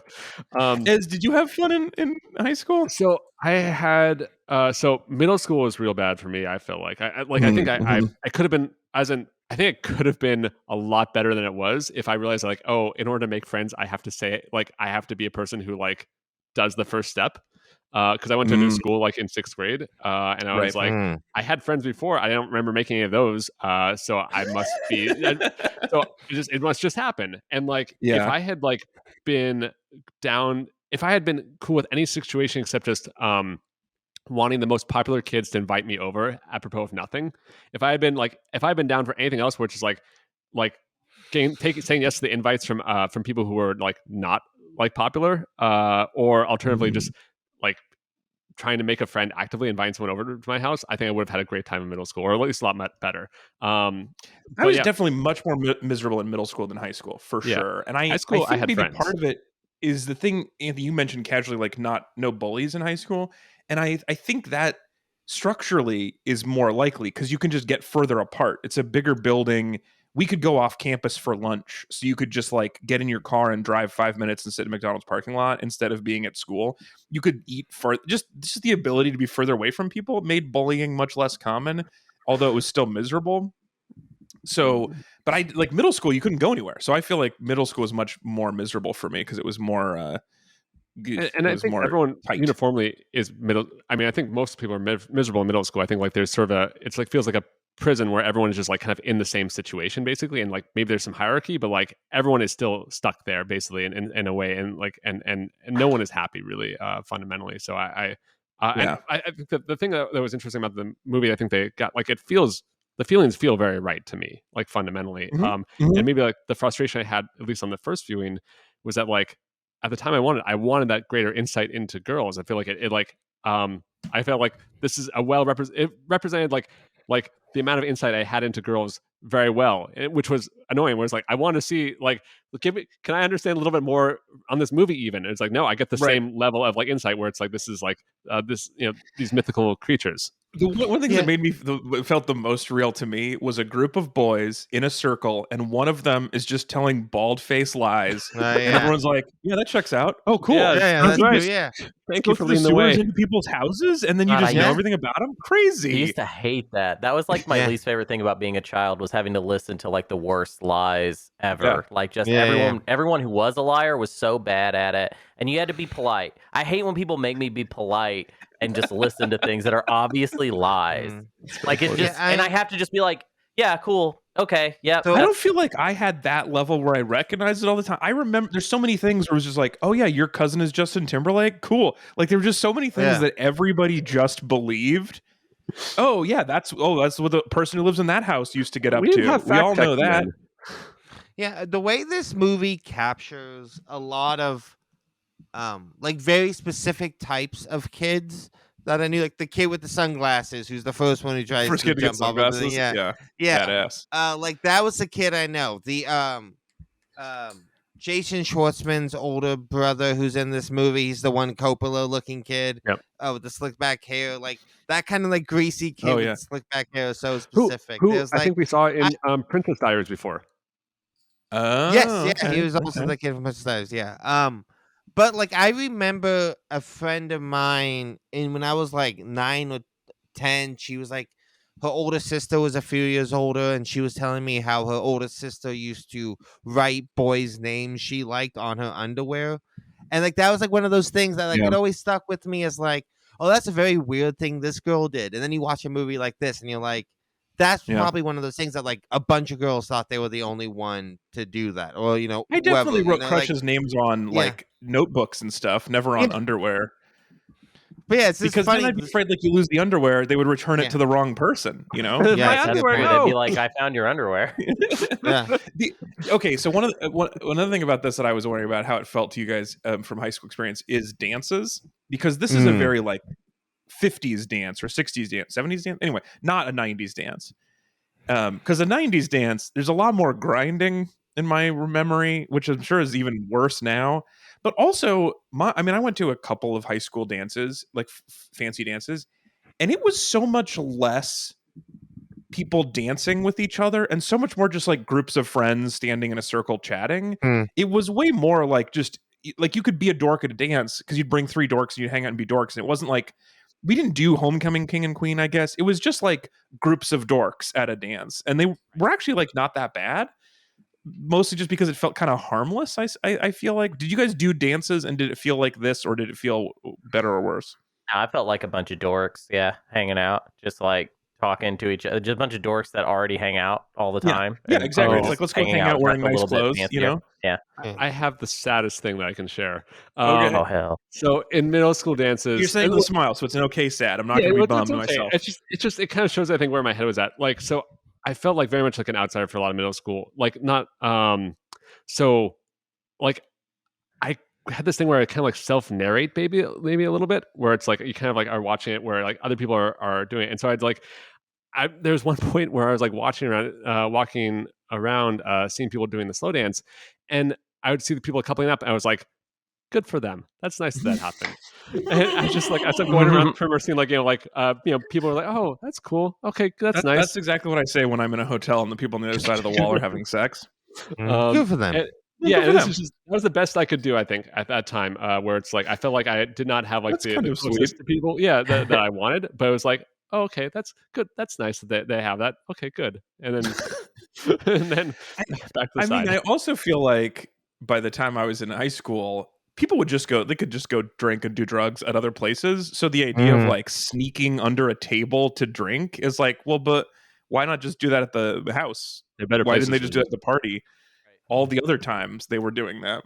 Did you have fun in high school? So I had. So middle school was real bad for me. I feel like I think I could have been I think it could have been a lot better than it was if I realized like, oh, in order to make friends, I have to say like I have to be a person who like does the first step. Because I went to a new school like in 6th grade, and I was like, I had friends before. I don't remember making any of those, so I must be. So it must just happen. And like, if I had like been down, if I had been cool with any situation except just wanting the most popular kids to invite me over apropos of nothing, if I had been down for anything else, which is like saying yes to the invites from people who were like not like popular, or alternatively just like trying to make a friend, actively inviting someone over to my house, I think I would have had a great time in middle school, or at least a lot better. I was definitely much more miserable in middle school than high school, for sure. And I think I had maybe friends. part of it is the thing, Anthony, you mentioned casually, like no bullies in high school. And I think that structurally is more likely because you can just get further apart. It's a bigger building we could go off campus for lunch. So you could just like get in your car and drive 5 minutes and sit in McDonald's parking lot instead of being at school. You could eat for just the ability to be further away from people made bullying much less common, although it was still miserable. So, but I like middle school, you couldn't go anywhere. So I feel like middle school was much more miserable for me because it was more, and I think everyone tight. Uniformly is middle. I mean, I think most people are miserable in middle school. I think like there's sort of it's like feels like a prison where everyone is just like kind of in the same situation basically, and like maybe there's some hierarchy, but like everyone is still stuck there basically in a way, and like and no one is happy really fundamentally. So I think that the thing that was interesting about the movie, I think they got like the feelings feel very right to me, like fundamentally. And maybe like the frustration I had, at least on the first viewing, was that like at the time I wanted that greater insight into girls. I feel like it I felt like this is it represented like the amount of insight I had into girls very well, which was annoying. Where it's like I want to see like can I understand a little bit more on this movie even? And it's like no, I get the same level of like insight where it's like this is like these mythical creatures. One thing that made me felt the most real to me was a group of boys in a circle, and one of them is just telling bald-faced lies, and everyone's like, "Yeah, that checks out. Oh, cool. That's nice. Yeah, thank you for leading the way into people's houses, and then you just know everything about them. Crazy." I used to hate that. That was like my least favorite thing about being a child was having to listen to like the worst lies ever. Yeah. Like just everyone who was a liar was so bad at it, and you had to be polite. I hate when people make me be polite and just listen to things that are obviously lies. Like it's just, and I have to just be like, yeah, cool, okay, yeah. So I don't feel like I had that level where I recognized it all the time. I remember there's so many things where it was just like, oh yeah, your cousin is Justin Timberlake, cool. Like there were just so many things that everybody just believed. Oh yeah, that's what the person who lives in that house used to get up to. We all know that. Yeah, the way this movie captures a lot of like very specific types of kids that I knew, like the kid with the sunglasses who's the first one who tries to jump off of the yeah, badass. Like that was the kid I know. The Jason Schwartzman's older brother who's in this movie, he's the one Coppola looking kid with the slick back hair, like that kind of like greasy kid with slick back hair is so specific. Who I think we saw in Princess Diaries before. He was also the kid from Princess Diaries, but like I remember a friend of mine, and when I was like 9 or 10, she was like, her older sister was a few years older, and she was telling me how her older sister used to write boys' names she liked on her underwear, and like that was like one of those things that like it always stuck with me as like, oh, that's a very weird thing this girl did. And then you watch a movie like this, and you're like, that's probably one of those things that like a bunch of girls thought they were the only one to do that, or I definitely wrote crushes' names on like notebooks and stuff, never on underwear. But yeah, it's because funny. Then I'd be afraid like you lose the underwear, they would return it to the wrong person. My underwear. They'd be like, I found your underwear. Okay, so another thing about this that I was wondering about how it felt to you guys from high school experience is dances, because this is a very like 50s dance or 60s dance, 70s dance. Anyway, not a 90s dance. Because a 90s dance, there's a lot more grinding in my memory, which I'm sure is even worse now. But also, I went to a couple of high school dances, like fancy dances, and it was so much less people dancing with each other and so much more just like groups of friends standing in a circle chatting. It was way more like just like you could be a dork at a dance because you'd bring 3 dorks and you'd hang out and be dorks. And it wasn't like we didn't do Homecoming King and Queen, I guess. It was just like groups of dorks at a dance. And they were actually like not that bad. Mostly just because it felt kind of harmless. I feel like. Did you guys do dances and did it feel like this or did it feel better or worse? I felt like a bunch of dorks, hanging out, just like talking to each other. Just a bunch of dorks that already hang out all the time. Yeah, exactly. It's like let's go hang out wearing nice clothes, you know? Yeah. I have the saddest thing that I can share. Okay. Oh hell! So in middle school dances, you're saying with a smile, so it's an okay sad. I'm not going to be bummed myself. It kind of shows I think where my head was at. Like so. I felt like very much like an outsider for a lot of middle school. Like not so like I had this thing where I kind of like self-narrate maybe a little bit, where it's like you kind of like are watching it where like other people are doing it. And so I'd like there's one point where I was like walking around seeing people doing the slow dance, and I would see the people coupling up and I was like good for them. That's nice that happened. And I just like as I'm going around the perimeter, seeing people are like, oh, that's cool. Okay, that's nice. That's exactly what I say when I'm in a hotel and the people on the other side of the wall are having sex. Good for them. That was the best I could do, I think, at that time. Where it's like I felt like I did not have like the closest to people, that I wanted, but it was like, oh, okay, that's good. That's nice that they have that. Okay, good. And then back to the side. I also feel like by the time I was in high school, people would they could just go drink and do drugs at other places. So the idea of like sneaking under a table to drink is like, well, but why not just do that at the house? Why didn't they just do it at the party? All the other times they were doing that.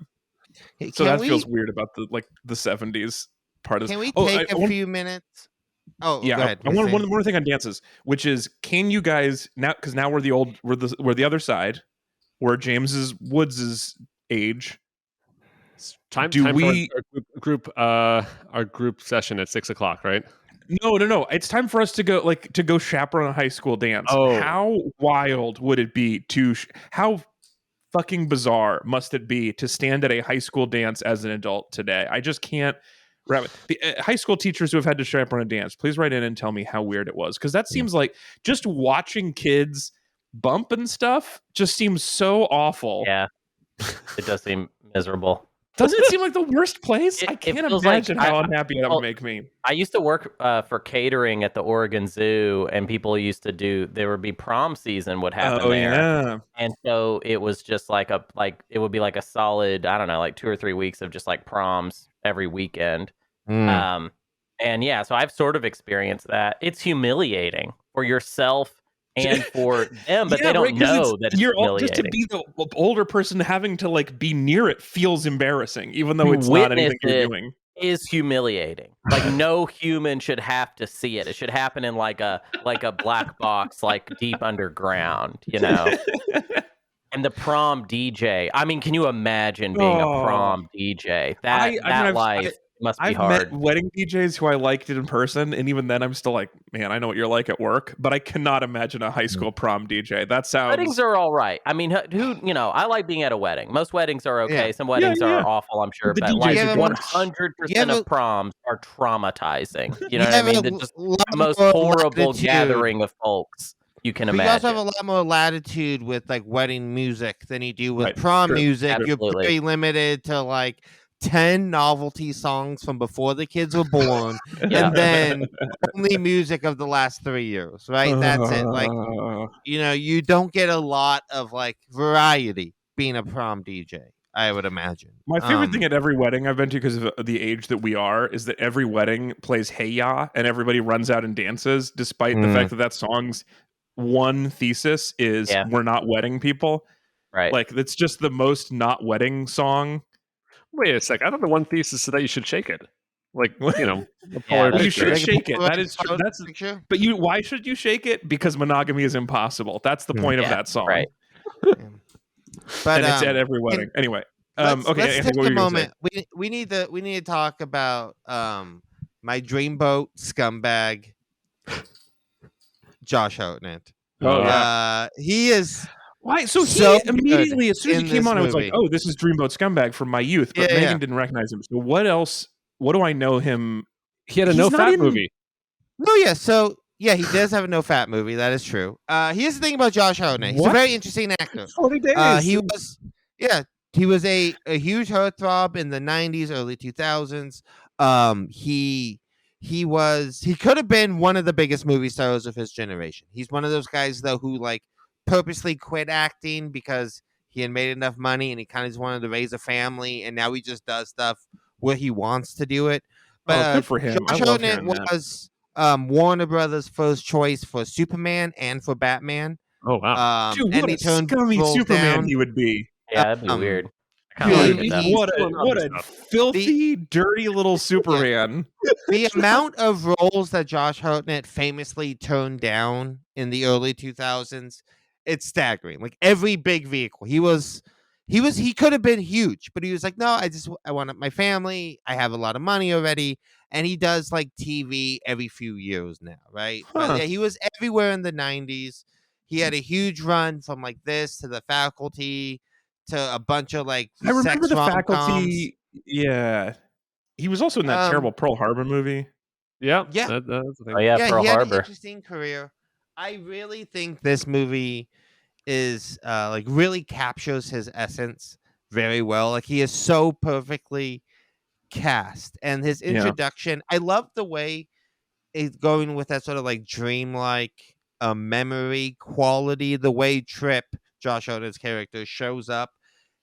So that feels weird about the 70s part of. Can we take a few minutes? Oh, yeah. Go ahead. One more thing on dances, which is, can you guys now? Because now we're the other side. We're James's Woods' age. Time for our group session at 6:00, right? No. It's time for us to go chaperone a high school dance. Oh. How wild would it be how fucking bizarre must it be to stand at a high school dance as an adult today? I just can't wrap it. The high school teachers who have had to chaperone a dance, please write in and tell me how weird it was, because that seems like just watching kids bump and stuff just seems so awful. Yeah, it does seem miserable. Doesn't it seem like the worst place? I can't imagine how unhappy that would make me. I used to work for catering at the Oregon Zoo, and people used to there would be prom season would happen there. Yeah. And so it was just it would be like a solid, I don't know, like 2 or 3 weeks of just like proms every weekend. And yeah, so I've sort of experienced that. It's humiliating for yourself and for them, but they don't know that it's humiliating. Just to be the older person having to be near it feels embarrassing, even though it's not anything you're doing. Is humiliating. Like no human should have to see it. It should happen in like a black box, like deep underground, And the prom DJ. I mean, can you imagine being a prom DJ? That life must be hard. I've met wedding DJs who I liked it in person, and even then I'm still like, man, I know what you're like at work, but I cannot imagine a high school prom DJ. That sounds... Weddings are all right. I mean, I like being at a wedding. Most weddings are okay. Yeah. Some weddings are awful, I'm sure, but 100% of proms are traumatizing. You know what I mean? The most horrible gathering of folks you can imagine. You also have a lot more latitude with wedding music than you do with prom music. Absolutely. You're very limited to 10 novelty songs from before the kids were born, and then only music of the last 3 years, right? That's it. You don't get a lot of variety being a prom DJ, I would imagine. My favorite thing at every wedding I've been to, because of the age that we are, is that every wedding plays Hey Ya, and everybody runs out and dances, despite the fact that song's one thesis is we're not wedding people. Right. It's just the most not wedding song. Wait a sec. I thought the one thesis is that you should shake it. You should shake it. That is true. But why should you shake it? Because monogamy is impossible. That's the point of that song. Right. But it's at every wedding. Anyway. Let's take a moment. We need to talk about my dreamboat scumbag, Josh Hartnett. Oh yeah. He is... Why? So immediately, as soon as he came on, I was like, "Oh, this is Dreamboat Scumbag from my youth." But Megan didn't recognize him. So what else? What do I know him? He had a no fat movie. No, yeah. So he does have a no fat movie. That is true. Here's the thing about Josh Hartnett. He's a very interesting actor. 40 days. He was a huge heartthrob in the 90s, early 2000s. He could have been one of the biggest movie stars of his generation. He's one of those guys though who purposely quit acting because he had made enough money and he kind of just wanted to raise a family, and now he just does stuff where he wants to do it. But good for him. Josh Hartnett was Warner Brothers' first choice for Superman and for Batman. Oh wow! Dude, what a scummy Superman he would be. Yeah, that'd be weird. What a filthy, dirty little Superman. The amount of roles that Josh Hartnett famously turned down in the early 2000s, it's staggering. Every big vehicle, he could have been huge, but he was like, no, I want my family. I have a lot of money already. And he does TV every few years now. Right. But, he was everywhere in the 90s. He had a huge run from this to The Faculty to a bunch of I remember The Faculty. Yeah. He was also in that terrible Pearl Harbor movie. Yeah. Yeah. That's the thing. Oh yeah, Pearl he had Harbor. an interesting career. I really think this movie is like really captures his essence very well. Like he is so perfectly cast, and his introduction. I love the way it's going with that sort of like dreamlike memory quality. The way Trip, Josh Oden's character, shows up.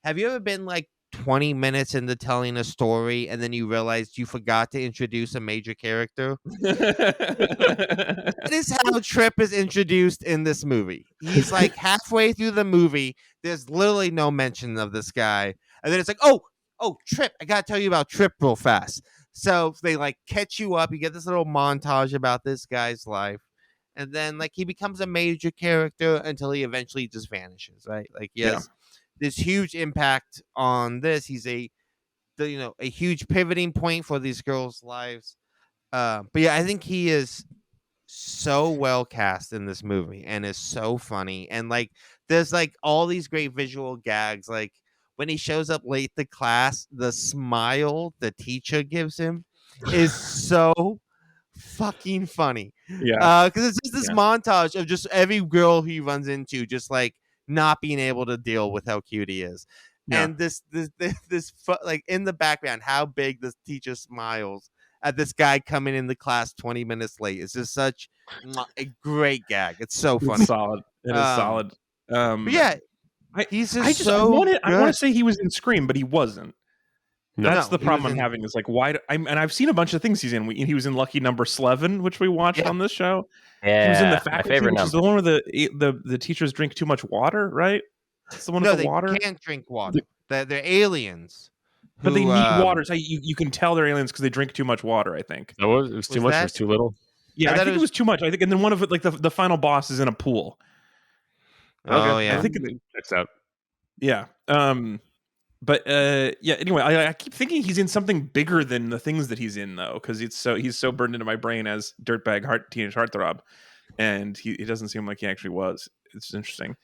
Have you ever been like 20 minutes into telling a story and then you realized you forgot to introduce a major character? That is how Trip is introduced in this movie. He's like halfway through the movie. There's literally no mention of this guy. And then it's like, oh, Trip. I got to tell you about Trip real fast. So they like catch you up. You get this little montage about this guy's life. And then like he becomes a major character until he eventually just vanishes, right? Like he has this huge impact on this. He's a huge pivoting point for these girls' lives. But yeah, I think he is so well cast in this movie and is so funny. And like there's like all these great visual gags. Like when he shows up late to class, the smile the teacher gives him is so fucking funny. Yeah. Because it's just this montage of just every girl he runs into just like not being able to deal with how cute he is. Yeah. And this like in the background, how big this teacher smiles at this guy coming in the class 20 minutes late. It's just such a great gag. It's so funny. It's solid. It is solid. But yeah, he's just I want to say he was in Scream, but he wasn't. That's the problem I'm having. Is like why? And I've seen a bunch of things he's in. He was in Lucky Number 11, which we watched on this show. Yeah, he was in the Faculty, which is the one where the teachers drink too much water, right? It's the one with the water. They can't drink water. They're aliens. But they need water. So you can tell they're aliens because they drink too much water, I think. It was too much or it was too little? Yeah, I think it was too much. I think, and then one of it, like the final boss is in a pool. Oh yeah, I think it checks out. Yeah. But yeah. Anyway, I keep thinking he's in something bigger than the things that he's in, though, because he's so burned into my brain as dirtbag teenage heartthrob, and he doesn't seem like he actually was. It's interesting.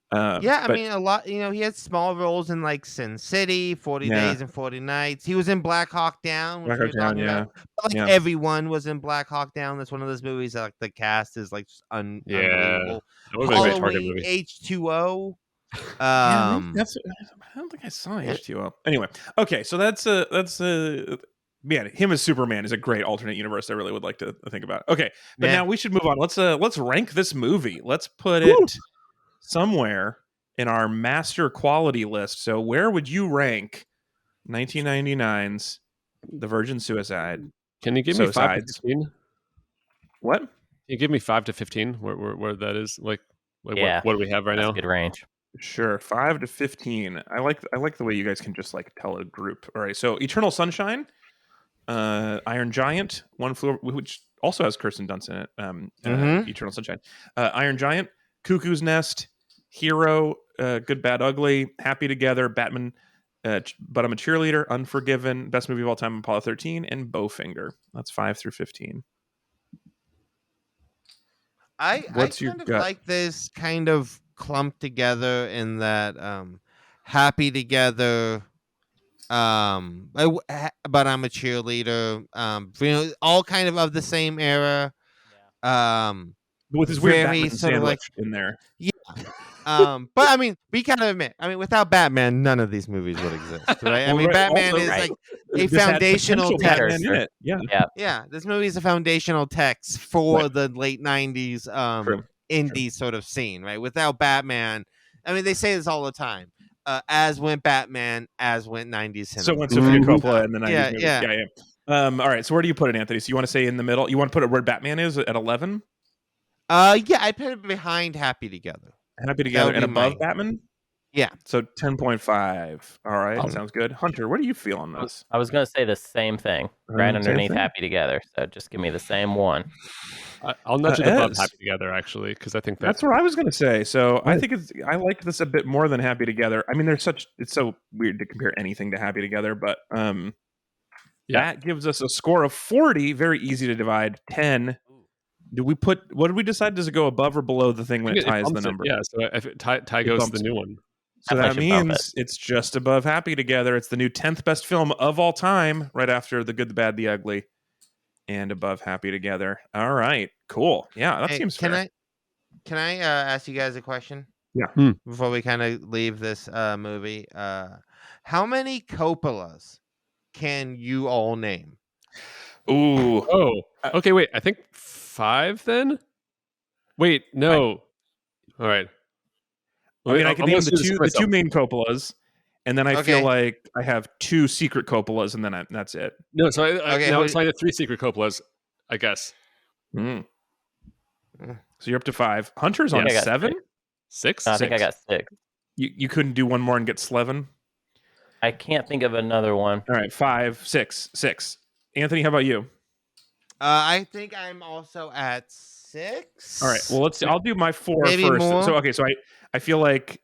I mean, a lot. He had small roles in like Sin City, 40 Days and 40 Nights. He was in Black Hawk Down. Black Hawk Down, yeah. But, like everyone was in Black Hawk Down. That's one of those movies that like the cast is like just unbelievable. Halloween, H2O. I don't think I saw H2O. Anyway, okay, so that's man, him as Superman is a great alternate universe I really would like to think about. Okay, but now we should move on. Let's rank this movie. Let's put it somewhere in our master quality list. So where would you rank 1999's The Virgin Suicide? Can you give me 5 to 15? What? Can you give me 5 to 15? Where that is? Like what do we have right now? Good range. Sure, 5 to 15. I like the way you guys can just like tell a group. All right, so Eternal Sunshine, Iron Giant, One Flew, which also has Kirsten Dunst in it. Eternal Sunshine, Iron Giant, Cuckoo's Nest, Hero, Good Bad Ugly, Happy Together, Batman, But I'm a Cheerleader, Unforgiven, Best Movie of All Time, Apollo 13, and Bowfinger. That's 5 through 15. I kind of like this kind of clumped together in that Happy Together, But I'm a Cheerleader, all kind of the same era. With his weird Batman sandwich in there. Yeah. But I mean, we kind of admit, without Batman, none of these movies would exist, right? Batman is like a foundational text. Yeah. This movie is a foundational text for the late 90s indie sort of scene, right? Without Batman, I mean, they say this all the time. As went Batman, as went 90s cinema. So went Sofia Coppola in the 90s movies. Yeah. All right, so where do you put it, Anthony? So you want to say in the middle? You want to put it where Batman is at 11? Yeah, I put it behind Happy Together. Happy Together and above Batman? Yeah. So 10.5. All right, sounds good. Hunter, what do you feel on this? I was going to say the same thing, right underneath Happy Together. So just give me the same one. I'll nudge it above Happy Together, actually, because I think that's what I was going to say. So I think I like this a bit more than Happy Together. I mean, it's so weird to compare anything to Happy Together, but that gives us a score of 40. Very easy to divide. 10. What did we decide? Does it go above or below the thing when it ties the number? Yeah, so if it tie goes to the new one. So that means it's just above Happy Together. It's the new 10th best film of all time, right after The Good, the Bad, the Ugly, and above Happy Together. All right, cool. Yeah, that seems fair. Can I ask you guys a question? Yeah. Before we kind of leave this movie, how many Coppolas can you all name? Ooh. Oh. Okay. Wait. I think 5 then. Wait. No. All right. I mean, I can name the two main Coppolas, and then I feel like I have 2 secret Coppolas, and then that's it. No. So now it's like 3 secret Coppolas, I guess. So you're up to 5. Hunter's on 7. 6. No, I think I got 6. You couldn't do one more and get Slevin? I can't think of another one. All right, 5, 6. Anthony, how about you? I think I'm also at 6. All right. Well, I'll do my 4 Maybe first. More? So I feel like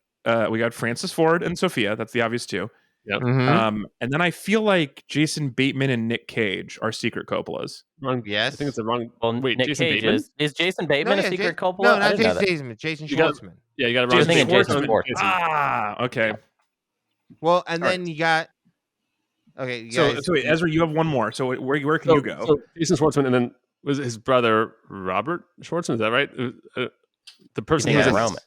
we got Francis Ford and Sophia. That's the obvious 2. Yep. And then I feel like Jason Bateman and Nick Cage are secret Coppolas. Wrong. Yes. I think it's the wrong. Well, Wait, Nick Jason Cage Bateman? is Jason Bateman a secret Coppola? No, not Jason Bateman. Jason Schwartzman. Yeah, you got it wrong. Jason Schwartzman. Okay. Well, and then you got. Okay. You So guys, wait, Ezra, you have one more. So where can you go? So Jason Schwartzman, and then was it his brother Robert Schwartzman? Is that right? The person who was in Roman.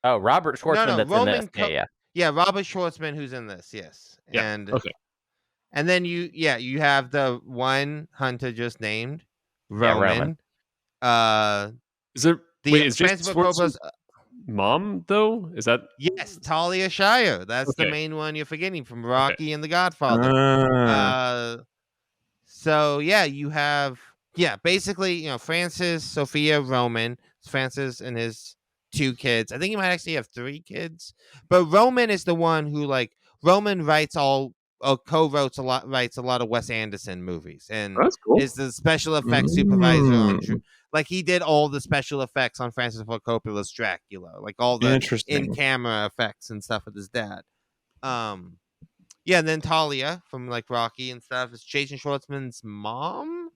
Oh, Robert Schwartzman. That's Roman in this. Yeah, Robert Schwartzman, who's in this. Yes. Yeah. Okay. And then you have the one Hunter just named, Roman. Is there? Is Jason Francis Ford Schwartzman's mom though? Is that? Yes, Talia Shire. That's the main one you're forgetting from Rocky and The Godfather. So yeah, you have basically Francis, Sophia, Roman, Francis and his 2 kids. I think he might actually have 3 kids, but Roman is the one who Roman writes co-writes a lot of Wes Anderson movies, and is the special effects supervisor on he did all the special effects on Francis Ford Coppola's Dracula, all the in-camera effects and stuff with his dad. And then Talia from Rocky and stuff is Jason Schwartzman's mom,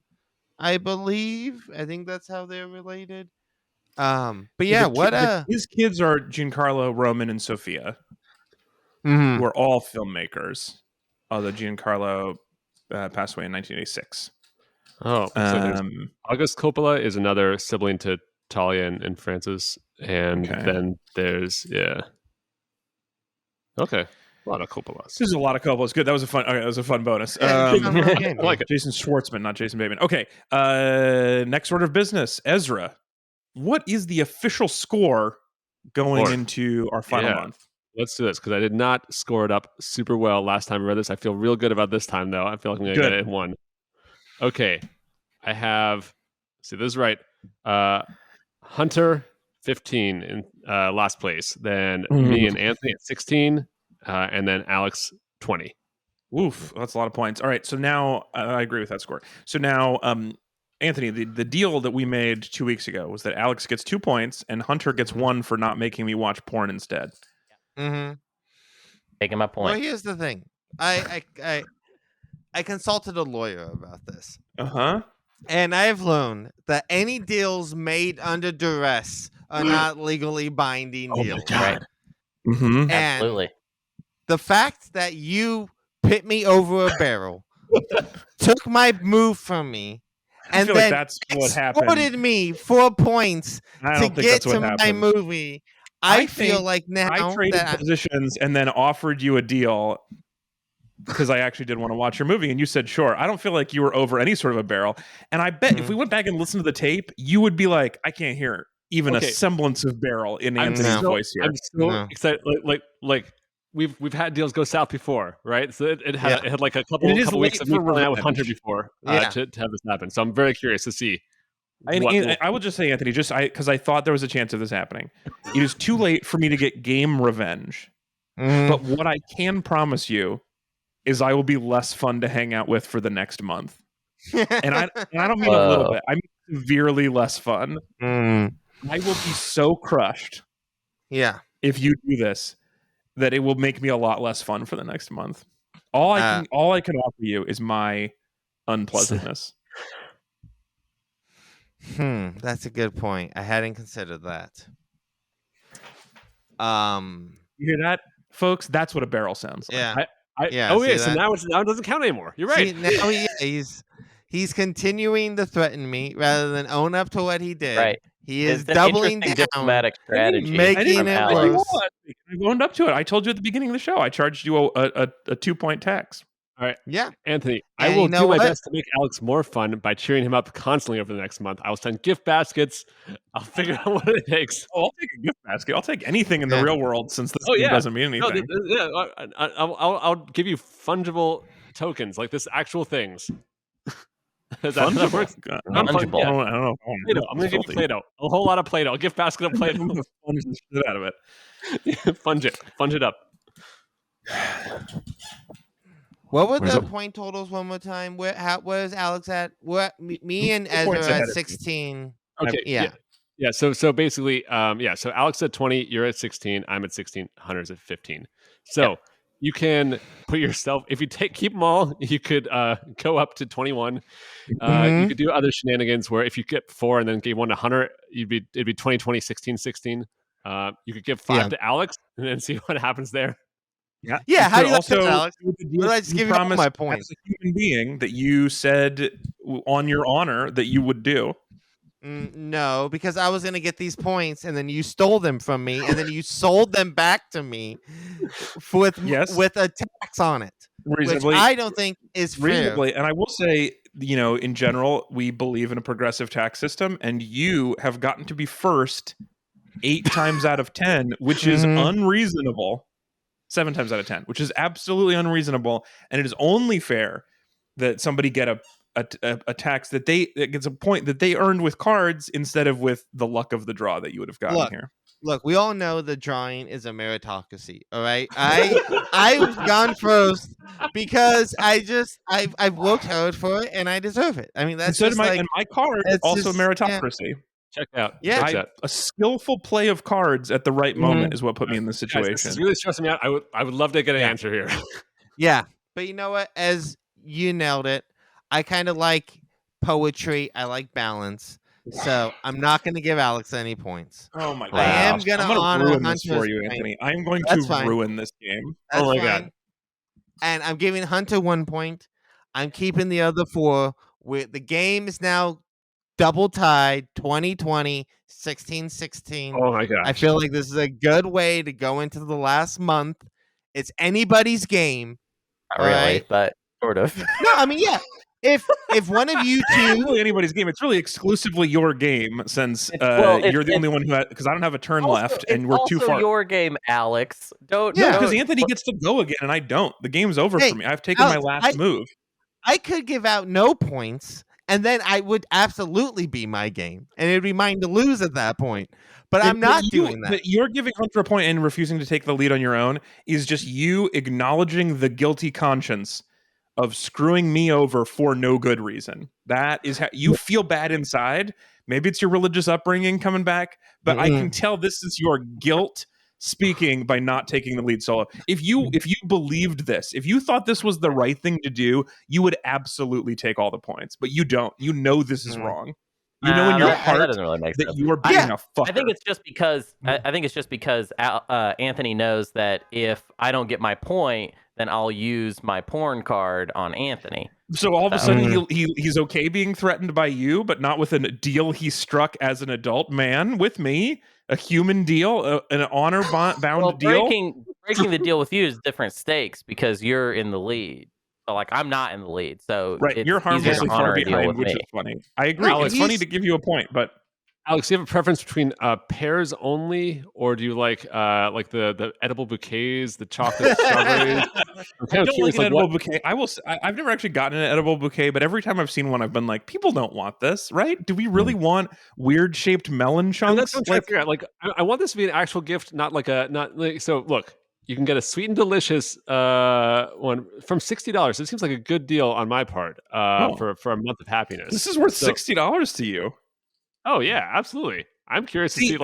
I believe. I think that's how they're related. But yeah, his kids are Giancarlo, Roman, and Sophia, who are all filmmakers. Although Giancarlo passed away in 1986. Oh, so August Coppola is another sibling to Talia and Francis, and then there's Okay, a lot of Coppolas. There's a lot of Coppolas. Good. That was a fun bonus. I like it. Jason Schwartzman, not Jason Bateman. Okay. Next order of business, Ezra. What is the official score going into our final month? Let's do this, because I did not score it up super well last time I read this. I feel real good about this time, though. I feel like I'm going to get it in 1. Okay. I have, see, this is right. Hunter, 15 in last place. Then me and Anthony at 16. And then Alex, 20. Oof, that's a lot of points. All right, so now I agree with that score. So now, Anthony, the deal that we made 2 weeks ago was that Alex gets 2 points and Hunter gets 1 for not making me watch porn instead. Taking my point. Well, here's the thing. I consulted a lawyer about this. And I've learned that any deals made under duress are not legally binding deals. Right. And absolutely. The fact that you pit me over a barrel, took my move from me, and then that's what happened. Extorted me 4 points to get to my movie. I feel like now I traded positions and then offered you a deal because I actually did want to watch your movie, and you said sure. I don't feel like you were over any sort of a barrel, and I bet if we went back and listened to the tape, you would be like, I can't hear even a semblance of barrel in Anthony's voice here. I'm so excited. Like we've had deals go south before, right? So it had like a couple weeks of me going out with Hunter before to have this happen. So I'm very curious to see. I will just say, Anthony, because I thought there was a chance of this happening. It is too late for me to get game revenge. But what I can promise you is I will be less fun to hang out with for the next month. And I don't mean a little bit. I mean severely less fun. I will be so crushed. If you do this, that it will make me a lot less fun for the next month. All I can offer you is my unpleasantness. That's a good point. I hadn't considered that. You hear that? folks, that's what a barrel sounds like. Yeah. So now it doesn't count anymore. You're right. See, now he's continuing to threaten me rather than own up to what he did. Right. He is It's an doubling down, diplomatic strategy. making it worse. I owned up to it. I told you at the beginning of the show. I charged you a 2-point tax. All right. Yeah. Anthony, I will do my best to make Alex more fun by cheering him up constantly over the next month. I'll send gift baskets. I'll figure out what it takes. Oh, I'll take a gift basket. I'll take anything in the real world since this game doesn't mean anything. No, I'll give you fungible tokens, like this actual things. Fungible? Fungible. I don't know. Play-Doh. I'm going to give you Play-Doh. A whole lot of Play-Doh. A gift basket of Play-Doh. I'm going to sponge the shit out of it. Funge it up. What were the point totals one more time? Where's Alex at? Me and Ezra are at 16. Okay. Yeah. So basically, so Alex at 20, you're at 16, I'm at 16, Hunter's at 15. So you can put yourself, if you keep them all, you could go up to 21. You could do other shenanigans where if you get 4 and then gave 1 to Hunter, it'd be 20, 20, 16, 16. You could give 5 to Alex and then see what happens there. Yeah. How do you also, Alex? Will I just give you my points? As a human being that you said on your honor that you would do. No, because I was going to get these points and then you stole them from me and then you sold them back to me with a tax on it. Reasonably, which I don't think is fair. Reasonably, and I will say, in general, we believe in a progressive tax system, and you have gotten to be first 8 times out of 10, which is unreasonable. 7 times out of 10, which is absolutely unreasonable, and it is only fair that somebody get a tax that gets a point that they earned with cards instead of with the luck of the draw that you would have gotten here. Look, we all know the drawing is a meritocracy. All right, I've gone first because I've worked hard for it and I deserve it. I mean, that's and my card also meritocracy. Yeah. Check out. A skillful play of cards at the right moment is what put me in this situation. Guys, this is really stressing me out. I would love to get an answer here. Yeah, but you know what? As you nailed it, I kind of like poetry. I like balance. So I'm not going to give Alex any points. Oh my god! I am going to honor ruin this for you, Anthony. I'm going to ruin this game. That's god! And I'm giving Hunter 1 point. I'm keeping the other 4. The game is now double tied, 20-20, 16-16. Oh my god! I feel like this is a good way to go into the last month. It's anybody's game. Not really, but sort of. No, I mean, yeah. If one of you two, it's really anybody's game. It's really exclusively your game, since you're the only one who because I don't have a turn left, and we're too far. Your game, Alex. Because Anthony gets to go again, and I don't. The game's over for me. I've taken my last move. I could give out no points, and then I would absolutely be my game, and it'd be mine to lose at that point. But I'm not doing that. But you're giving Hunter a point and refusing to take the lead on your own is just you acknowledging the guilty conscience of screwing me over for no good reason. That is how you feel bad inside. Maybe it's your religious upbringing coming back, but I can tell this is your guilt speaking by not taking the lead solo. If you believed this, if you thought this was the right thing to do, you would absolutely take all the points, but you don't. You know this is wrong. You know in your heart that doesn't really make that sense. you are being a fucker. I think it's just because Anthony knows that if I don't get my point, then I'll use my porn card on Anthony. So all of a sudden he's okay being threatened by you, but not with a deal he struck as an adult man with me, a human deal, an honor bound deal. Breaking the deal with you is different stakes because you're in the lead. So I'm not in the lead. So you're harmlessly far behind, which is funny. I agree. It's funny to give you a point, but Alex, do you have a preference between pears only, or do you like the edible bouquets, the chocolate strawberries? I don't like an edible bouquet. I've never actually gotten an edible bouquet, but every time I've seen one, I've been like, people don't want this, right? Do we really want weird shaped melon chunks? That's what I'm trying to figure out. I want this to be an actual gift, so look. You can get a sweet and delicious one from $60. It seems like a good deal on my part for a month of happiness. This is worth $60 to you. Oh yeah, absolutely. I'm curious to see.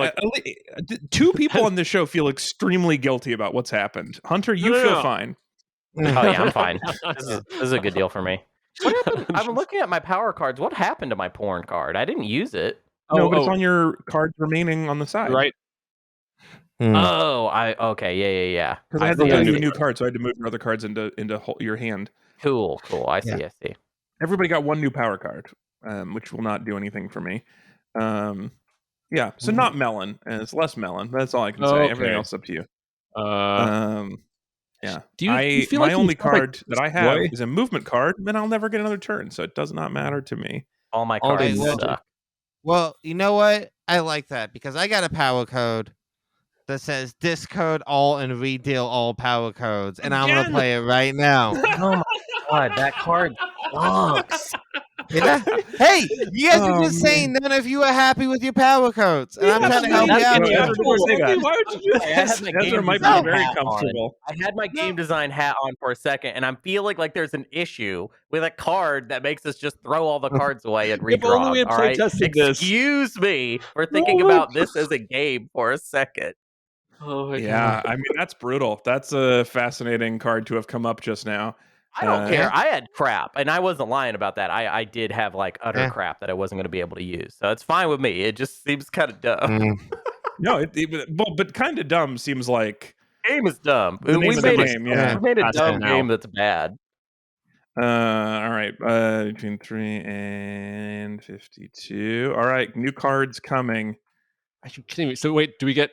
Two people on this show feel extremely guilty about what's happened. Hunter, you feel fine. Oh yeah, I'm fine. This is a good deal for me. What happened? I'm looking at my power cards. What happened to my porn card? I didn't use it. No, but it's on your cards remaining on the side. Right. Oh, okay, yeah. Because I had to give you a new card, so I had to move your other cards into your hand. Cool. I see. Everybody got one new power card, which will not do anything for me. Yeah, so not melon, and it's less melon. That's all I can say. Okay. Everything else up to you. Yeah. Do you feel my like only card that I have is a movement card, and I'll never get another turn, so it does not matter to me. All my cards suck. Well, you know what? I like that because I got a power code that says discard all and redeal all power codes, and I'm gonna play it right now. Oh my god, that card sucks. Yeah. Hey, you guys are just saying none of you are happy with your power codes, and I'm trying to help you out. Why would you do that? Ezra might be very comfortable. I had my game design hat on for a second, and I'm feeling like there's an issue with a card that makes us just throw all the cards away and redraw. All right, excuse me for thinking about this as a game for a second. Oh my God. I mean, that's brutal. That's a fascinating card to have come up just now. I don't care. I had crap, and I wasn't lying about that. I did have like utter crap that I wasn't going to be able to use, so it's fine with me. It just seems kind of dumb. No, but kind of dumb seems like game is dumb. We made a dumb game that's bad. All right, between 3 and 52. All right, new cards coming. Are you kidding me? So wait, do we get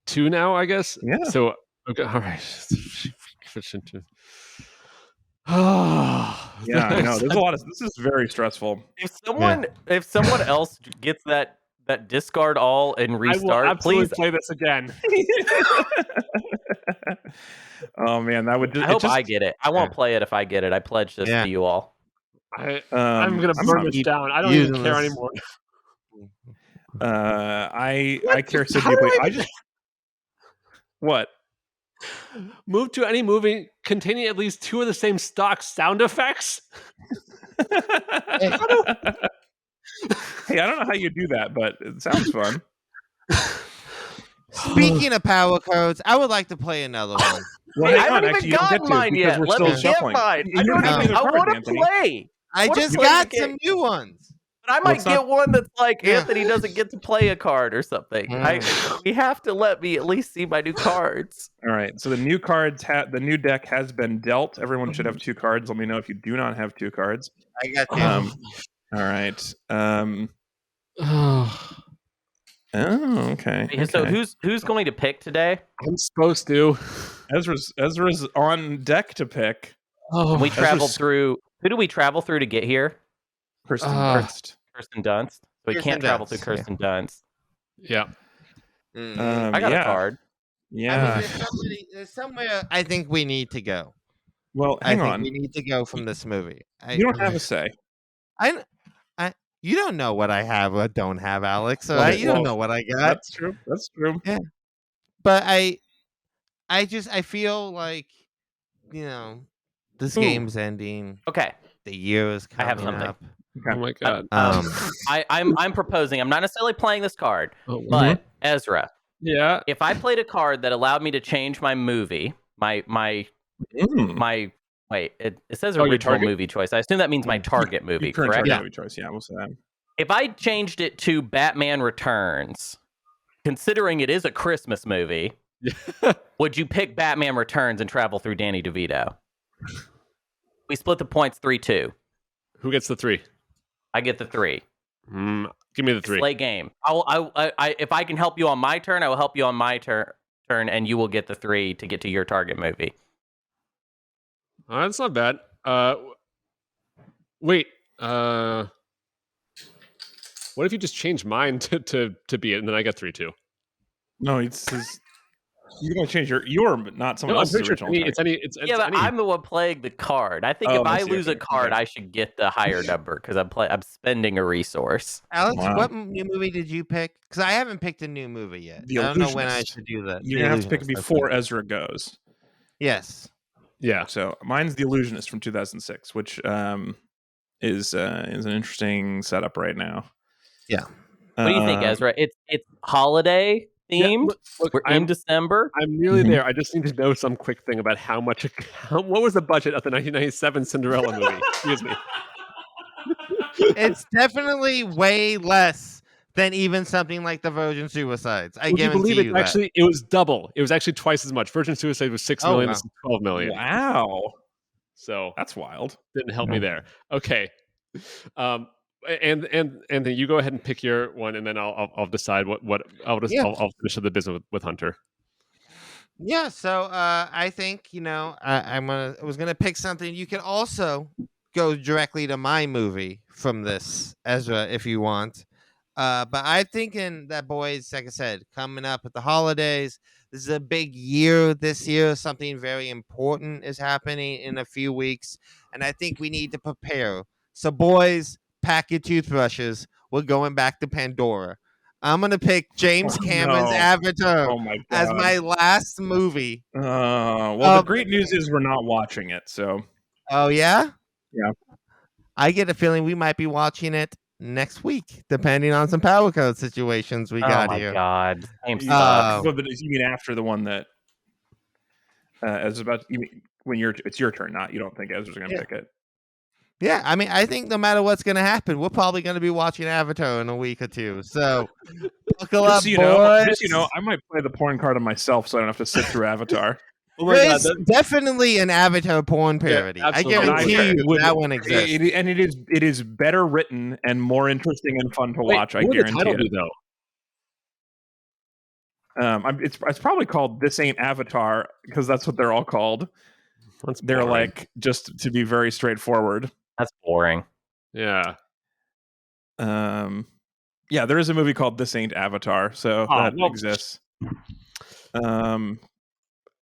2 now? I guess. Yeah. So okay, all right. Yeah, I know. There's a lot of. This is very stressful. If someone else gets that discard all and restart, please play this again. Oh man, that would. I hope I get it. I won't play it if I get it. I pledge this to you all. I'm gonna burn this down. I don't even care anymore. I care so deeply. I just what. Move to any movie containing at least 2 of the same stock sound effects. Hey, I don't know how you do that, but it sounds fun. Speaking of power codes, I would like to play another one. Well, I haven't even gotten mine yet. Let me get mine. I want to play. I just got some new ones. But I might get one that's like Anthony doesn't get to play a card or something. You have to let me at least see my new cards. All right. So the new cards, the new deck has been dealt. Everyone should have 2 cards. Let me know if you do not have 2 cards. I got 2. All right. Oh, okay. So who's going to pick today? I'm supposed to. Ezra's on deck to pick. We traveled through. Who do we travel through to get here? Kirsten Dunst. Kirsten Dunst. So we can't travel through Kirsten Dunst. Yeah. I got a card. Yeah. I mean, there's somewhere I think we need to go. Well, hang on. We need to go from this movie. You don't have a say. You don't know what I have or don't have, Alex. So you don't know what I got. That's true. Yeah. But I feel like, this game's ending. Okay. The year is coming I have something. up. Oh my god. I'm proposing. I'm not necessarily playing this card, but Ezra. Yeah. If I played a card that allowed me to change my movie, my wait, it says original movie choice. I assume that means my target movie, correct? Target movie choice. Yeah, we'll say that. If I changed it to Batman Returns, considering it is a Christmas movie, would you pick Batman Returns and travel through Danny DeVito? We split the points 3-2. Who gets the 3? I get the 3. Give me the 3. Play game. I if I can help you on my turn, I will help you on my turn, and you will get the 3 to get to your target movie. That's not bad. Wait. What if you just change mine to be it, and then I get 3 too? No, you're going to change your but not someone else's original. But I'm the one playing the card. I think if I lose a card, I should get the higher number because I'm spending a resource. Alex, what new movie did you pick? Because I haven't picked a new movie yet. I don't know when I should do that. You're going to have to pick it before Ezra goes. Yes. Yeah. So mine's The Illusionist from 2006, which is an interesting setup right now. Yeah. What do you think, Ezra? It's holiday themed. Yeah, look, We're in December. I'm nearly there. I just need to know some quick thing about what was the budget of the 1997 Cinderella movie? Excuse me. It's definitely way less than even something like the Virgin Suicides. I Would you guarantee believe you it? that. Actually, it was double. It was actually twice as much. Virgin Suicide was 6 million. wow. This is 12 million. Wow, So that's wild. didn't help me there. Okay. And then you go ahead and pick your one, and then I'll decide what I'll finish the business with Hunter. Yeah, so I think I was gonna pick something. You can also go directly to my movie from this, Ezra, if you want. But I'm thinking that, boys, like I said, coming up at the holidays, this is a big year this year. Something very important is happening in a few weeks, and I think we need to prepare. So, boys, pack your toothbrushes. We're going back to Pandora. I'm going to pick James Cameron's Avatar as my last movie. Well, the great news is we're not watching it, so. Oh, yeah? Yeah. I get a feeling we might be watching it next week, depending on some power code situations we got here. Oh, my God. Same stuff. But you mean after the one that Ezra's about, it's your turn, not, you don't think Ezra's going to pick it? Yeah, I mean, I think no matter what's going to happen, we're probably going to be watching Avatar in a week or two. So, buckle up, boys. Just I might play the porn card on myself so I don't have to sit through Avatar. There's definitely an Avatar porn parody. I guarantee you that one exists. It is better written and more interesting and fun to watch. I guarantee it. It's probably called This Ain't Avatar because that's what they're all called. They're like, just to be very straightforward. That's boring. Yeah. Yeah, there is a movie called This Ain't Avatar, so that exists.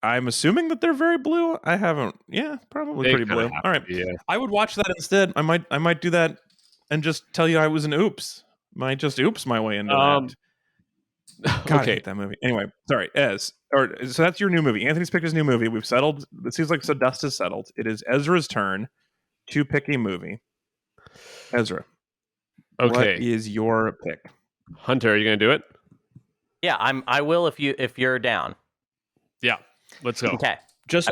I'm assuming that they're very blue. I haven't. Yeah, probably pretty blue. All right. Yeah. I would watch that instead. I might do that and just tell you I was an oops. Might just oops my way into that. God, I hate that movie. Anyway, sorry, so that's your new movie. Anthony's picked his new movie. We've settled. It seems like dust is settled. It is Ezra's turn to pick a movie. Ezra. Okay. What is your pick? Hunter, are you going to do it? Yeah, I will if you're down. Yeah. Let's go. Okay.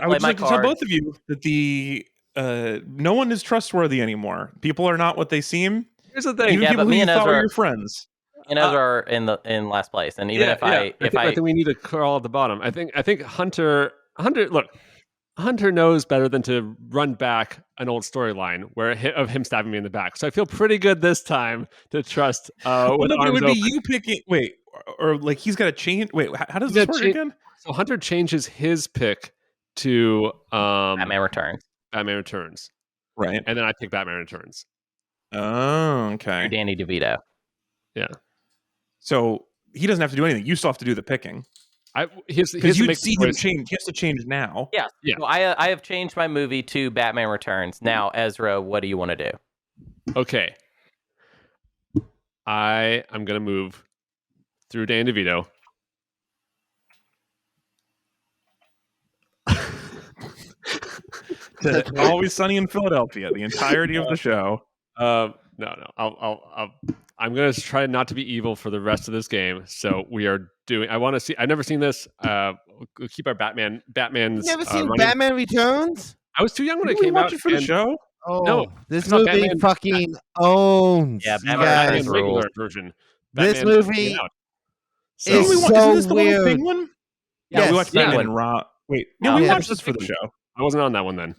I would like to tell both of you that no one is trustworthy anymore. People are not what they seem. Here's the thing. Even people who you thought were your friends. And Ezra are in last place, and even I think we need to crawl at the bottom. I think Hunter. Look, Hunter knows better than to run back an old storyline of him stabbing me in the back. So I feel pretty good this time to trust. It would be you picking. Wait, or like he's got to change. Wait, how does this work again? So Hunter changes his pick to Batman Returns. Batman Returns, right? And then I pick Batman Returns. Oh, okay. You're Danny DeVito. Yeah. So he doesn't have to do anything. You still have to do the picking. Because you see him change. He has to change now. Yeah. So I have changed my movie to Batman Returns. Now, Ezra, what do you want to do? Okay. I am going to move through Danny DeVito. Always Sunny in Philadelphia. The entirety of the show. No. I'm going to try not to be evil for the rest of this game. So we are doing. I want to see. I've never seen this. We'll keep our Batman's. Never seen Batman Returns? I was too young when it came out. For the show? Oh, no, this movie fucking owns. Yeah, Batman regular version. This movie is Isn't this the weird. one with Penguin? Yeah, we watched Batman and Rob. Wait, no, we watched this for the show. I wasn't on that one then.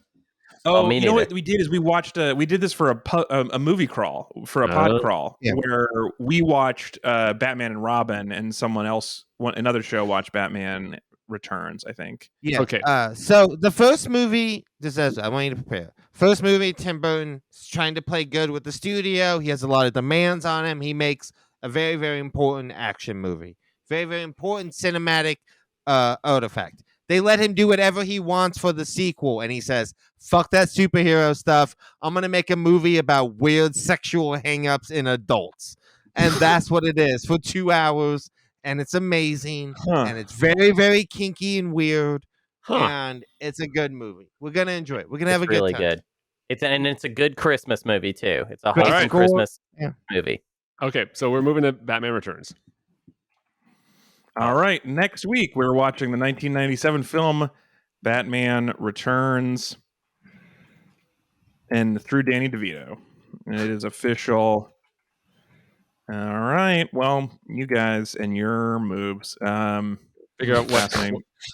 Oh, you know what we did is we watched. We did this for a movie crawl, for a pod crawl, where we watched Batman and Robin, and someone else, another show, watched Batman Returns. I think. Yeah. Okay. So the first movie, I want you to prepare. First movie, Tim Burton is trying to play good with the studio. He has a lot of demands on him. He makes a very, very important action movie. Very, very important cinematic artifact. They let him do whatever he wants for the sequel, and he says, fuck that superhero stuff. I'm going to make a movie about weird sexual hang-ups in adults. And that's what it is for 2 hours, and it's amazing, and it's very, very kinky and weird, and it's a good movie. We're going to enjoy it. We're going to have a good time. Really good. It's a good Christmas movie, too. It's a wholesome Christmas movie. Okay, so we're moving to Batman Returns. All right, next week we're watching the 1997 film Batman Returns, and through Danny DeVito. And it is official. All right. Well, you guys and your moves. Figure out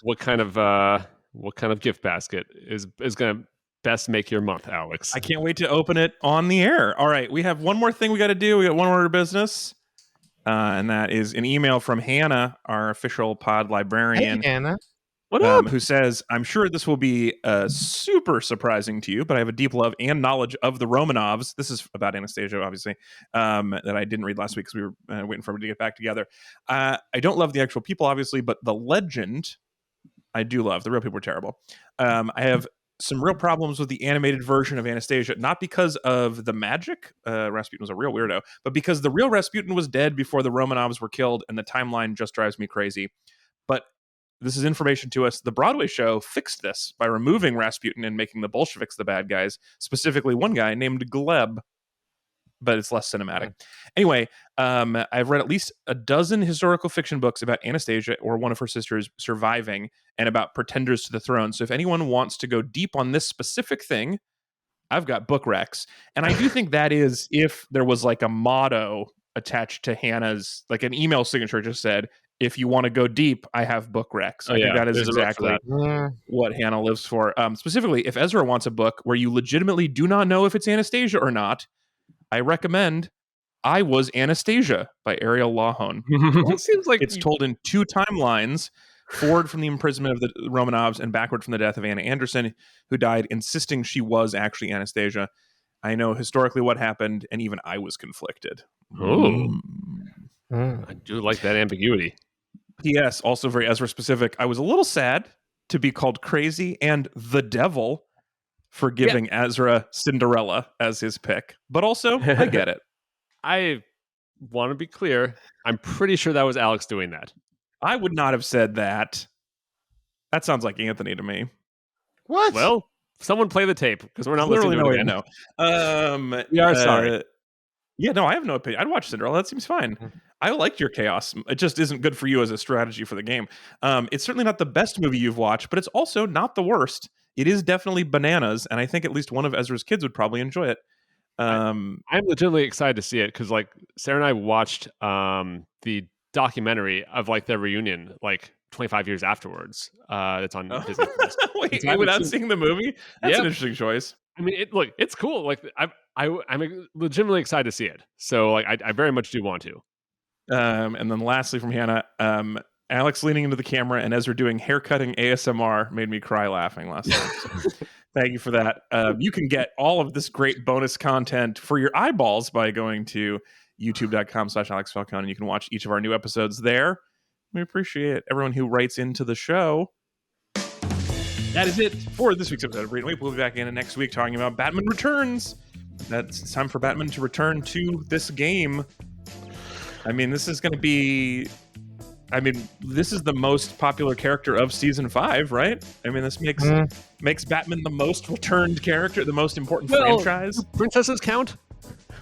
what kind of gift basket is going to best make your month, Alex. I can't wait to open it on the air. All right, we have one more thing we got to do. We got one order of business, and that is an email from Hannah, our official pod librarian. Hey, Hannah. What up? Who says, I'm sure this will be super surprising to you, but I have a deep love and knowledge of the Romanovs. This is about Anastasia, obviously, that I didn't read last week because we were waiting for everybody to get back together. I don't love the actual people, obviously, but the legend, I do love. The real people are terrible. I have some real problems with the animated version of Anastasia, not because of the magic. Rasputin was a real weirdo, but because the real Rasputin was dead before the Romanovs were killed, and the timeline just drives me crazy. But this is information to us. The Broadway show fixed this by removing Rasputin and making the Bolsheviks the bad guys, specifically one guy named Gleb, but it's less cinematic. Anyway, I've read at least a dozen historical fiction books about Anastasia or one of her sisters surviving and about pretenders to the throne. So if anyone wants to go deep on this specific thing, I've got book recs. And I do think that is if there was like a motto attached to Hannah's, like an email signature just said, if you want to go deep, I have book recs. I think that is exactly what Hannah lives for. Specifically, if Ezra wants a book where you legitimately do not know if it's Anastasia or not, I recommend I Was Anastasia by Ariel Lawhon. It seems like it's told in two timelines, forward from the imprisonment of the Romanovs and backward from the death of Anna Anderson, who died insisting she was actually Anastasia. I know historically what happened, and even I was conflicted. I do like that ambiguity. P.S. Also very Ezra specific. I was a little sad to be called crazy and the devil for giving Ezra Cinderella as his pick. But also, I get it. I want to be clear. I'm pretty sure that was Alex doing that. I would not have said that. That sounds like Anthony to me. What? Well, someone play the tape because we're not listening to it again. No. We are sorry. Yeah, no, I have no opinion. I'd watch Cinderella. That seems fine. I liked your chaos. It just isn't good for you as a strategy for the game. It's certainly not the best movie you've watched, but it's also not the worst. It is definitely bananas, and I think at least one of Ezra's kids would probably enjoy it. I'm legitimately excited to see it because, like, Sarah and I watched the documentary of like their reunion, like 25 years afterwards. That's on Disney Plus. Wait, without seeing the movie? That's an interesting choice. I mean, it's cool. Like, I'm legitimately excited to see it. So, like, I very much do want to. And then lastly from Hannah, Alex leaning into the camera and Ezra doing haircutting ASMR made me cry laughing last night. So thank you for that. You can get all of this great bonus content for your eyeballs by going to youtube.com/AlexFalcone, and you can watch each of our new episodes there. We appreciate everyone who writes into the show. That is it for this week's episode of Read and Weep. We'll be back in next week talking about Batman Returns. It's time for Batman to return to this game. I mean, this is going to be... this is the most popular character of season 5, right? I mean, this makes Batman the most returned character, the most important franchise. Princesses count?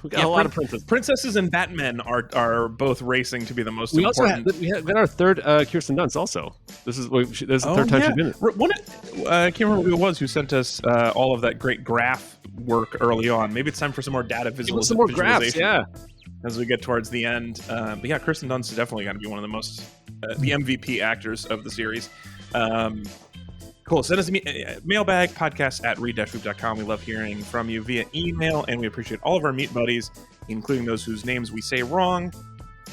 We got a lot of princesses. Princesses and Batmen are both racing to be the most important. We got our third Kirsten Dunst also. This is the third time she's been in. I can't remember who it was who sent us all of that great graph work early on. Maybe it's time for some more data visualization. Some more graphs, yeah. As we get towards the end. But yeah, Kirsten Dunst is definitely going to be one of the most, the MVP actors of the series. Cool. Send us a mailbag podcast at read-weep.com. We love hearing from you via email, and we appreciate all of our meat buddies, including those whose names we say wrong.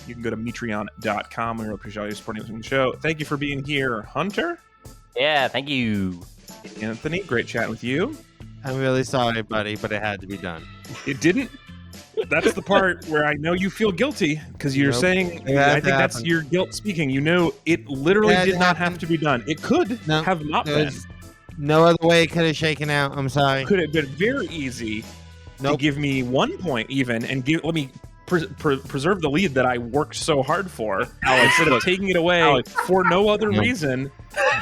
You can go to metreon.com. We really appreciate all you supporting the show. Thank you for being here, Hunter. Yeah, thank you. Anthony, great chatting with you. I'm really sorry, buddy, but it had to be done. It didn't? That's the part where I know you feel guilty because you're saying, I think that's your guilt speaking. You know, it literally did not have to be done. It could have not been. No other way it could have shaken out. I'm sorry. Could have been very easy to give me 1 point even and let me preserve the lead that I worked so hard for instead of taking it away for no other reason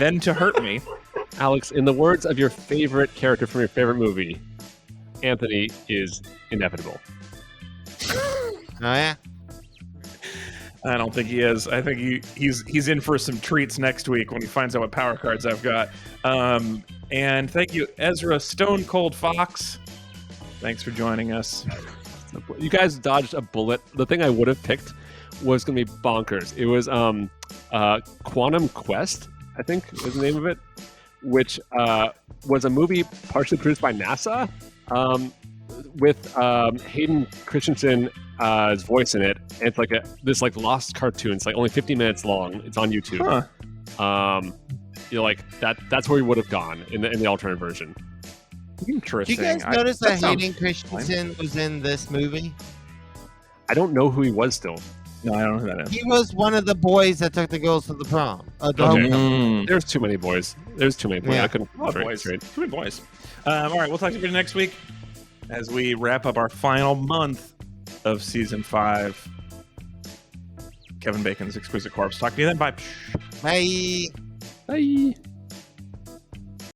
than to hurt me. Alex, in the words of your favorite character from your favorite movie, Anthony is inevitable. Oh yeah. I don't think he is. I think he's in for some treats next week when he finds out what power cards I've got. And thank you, Ezra Stone Cold Fox. Thanks for joining us. You guys dodged a bullet. The thing I would have picked was going to be bonkers. It was Quantum Quest, I think is the name of it, which was a movie partially produced by NASA with Hayden Christensen's voice in it. And it's like this lost cartoon. It's like only 50 minutes long. It's on YouTube. Huh. That's where we would have gone in the alternate version. Interesting. Did you guys notice that Hayden Christensen was in this movie? I don't know who he was still. No, I don't know who that is. He was one of the boys that took the girls to the prom. There's too many boys. Yeah. I couldn't Too many boys. All right, we'll talk to you next week as we wrap up our final month of season 5. Kevin Bacon's Exquisite Corpse. Talk to you then. Bye. Bye. Bye.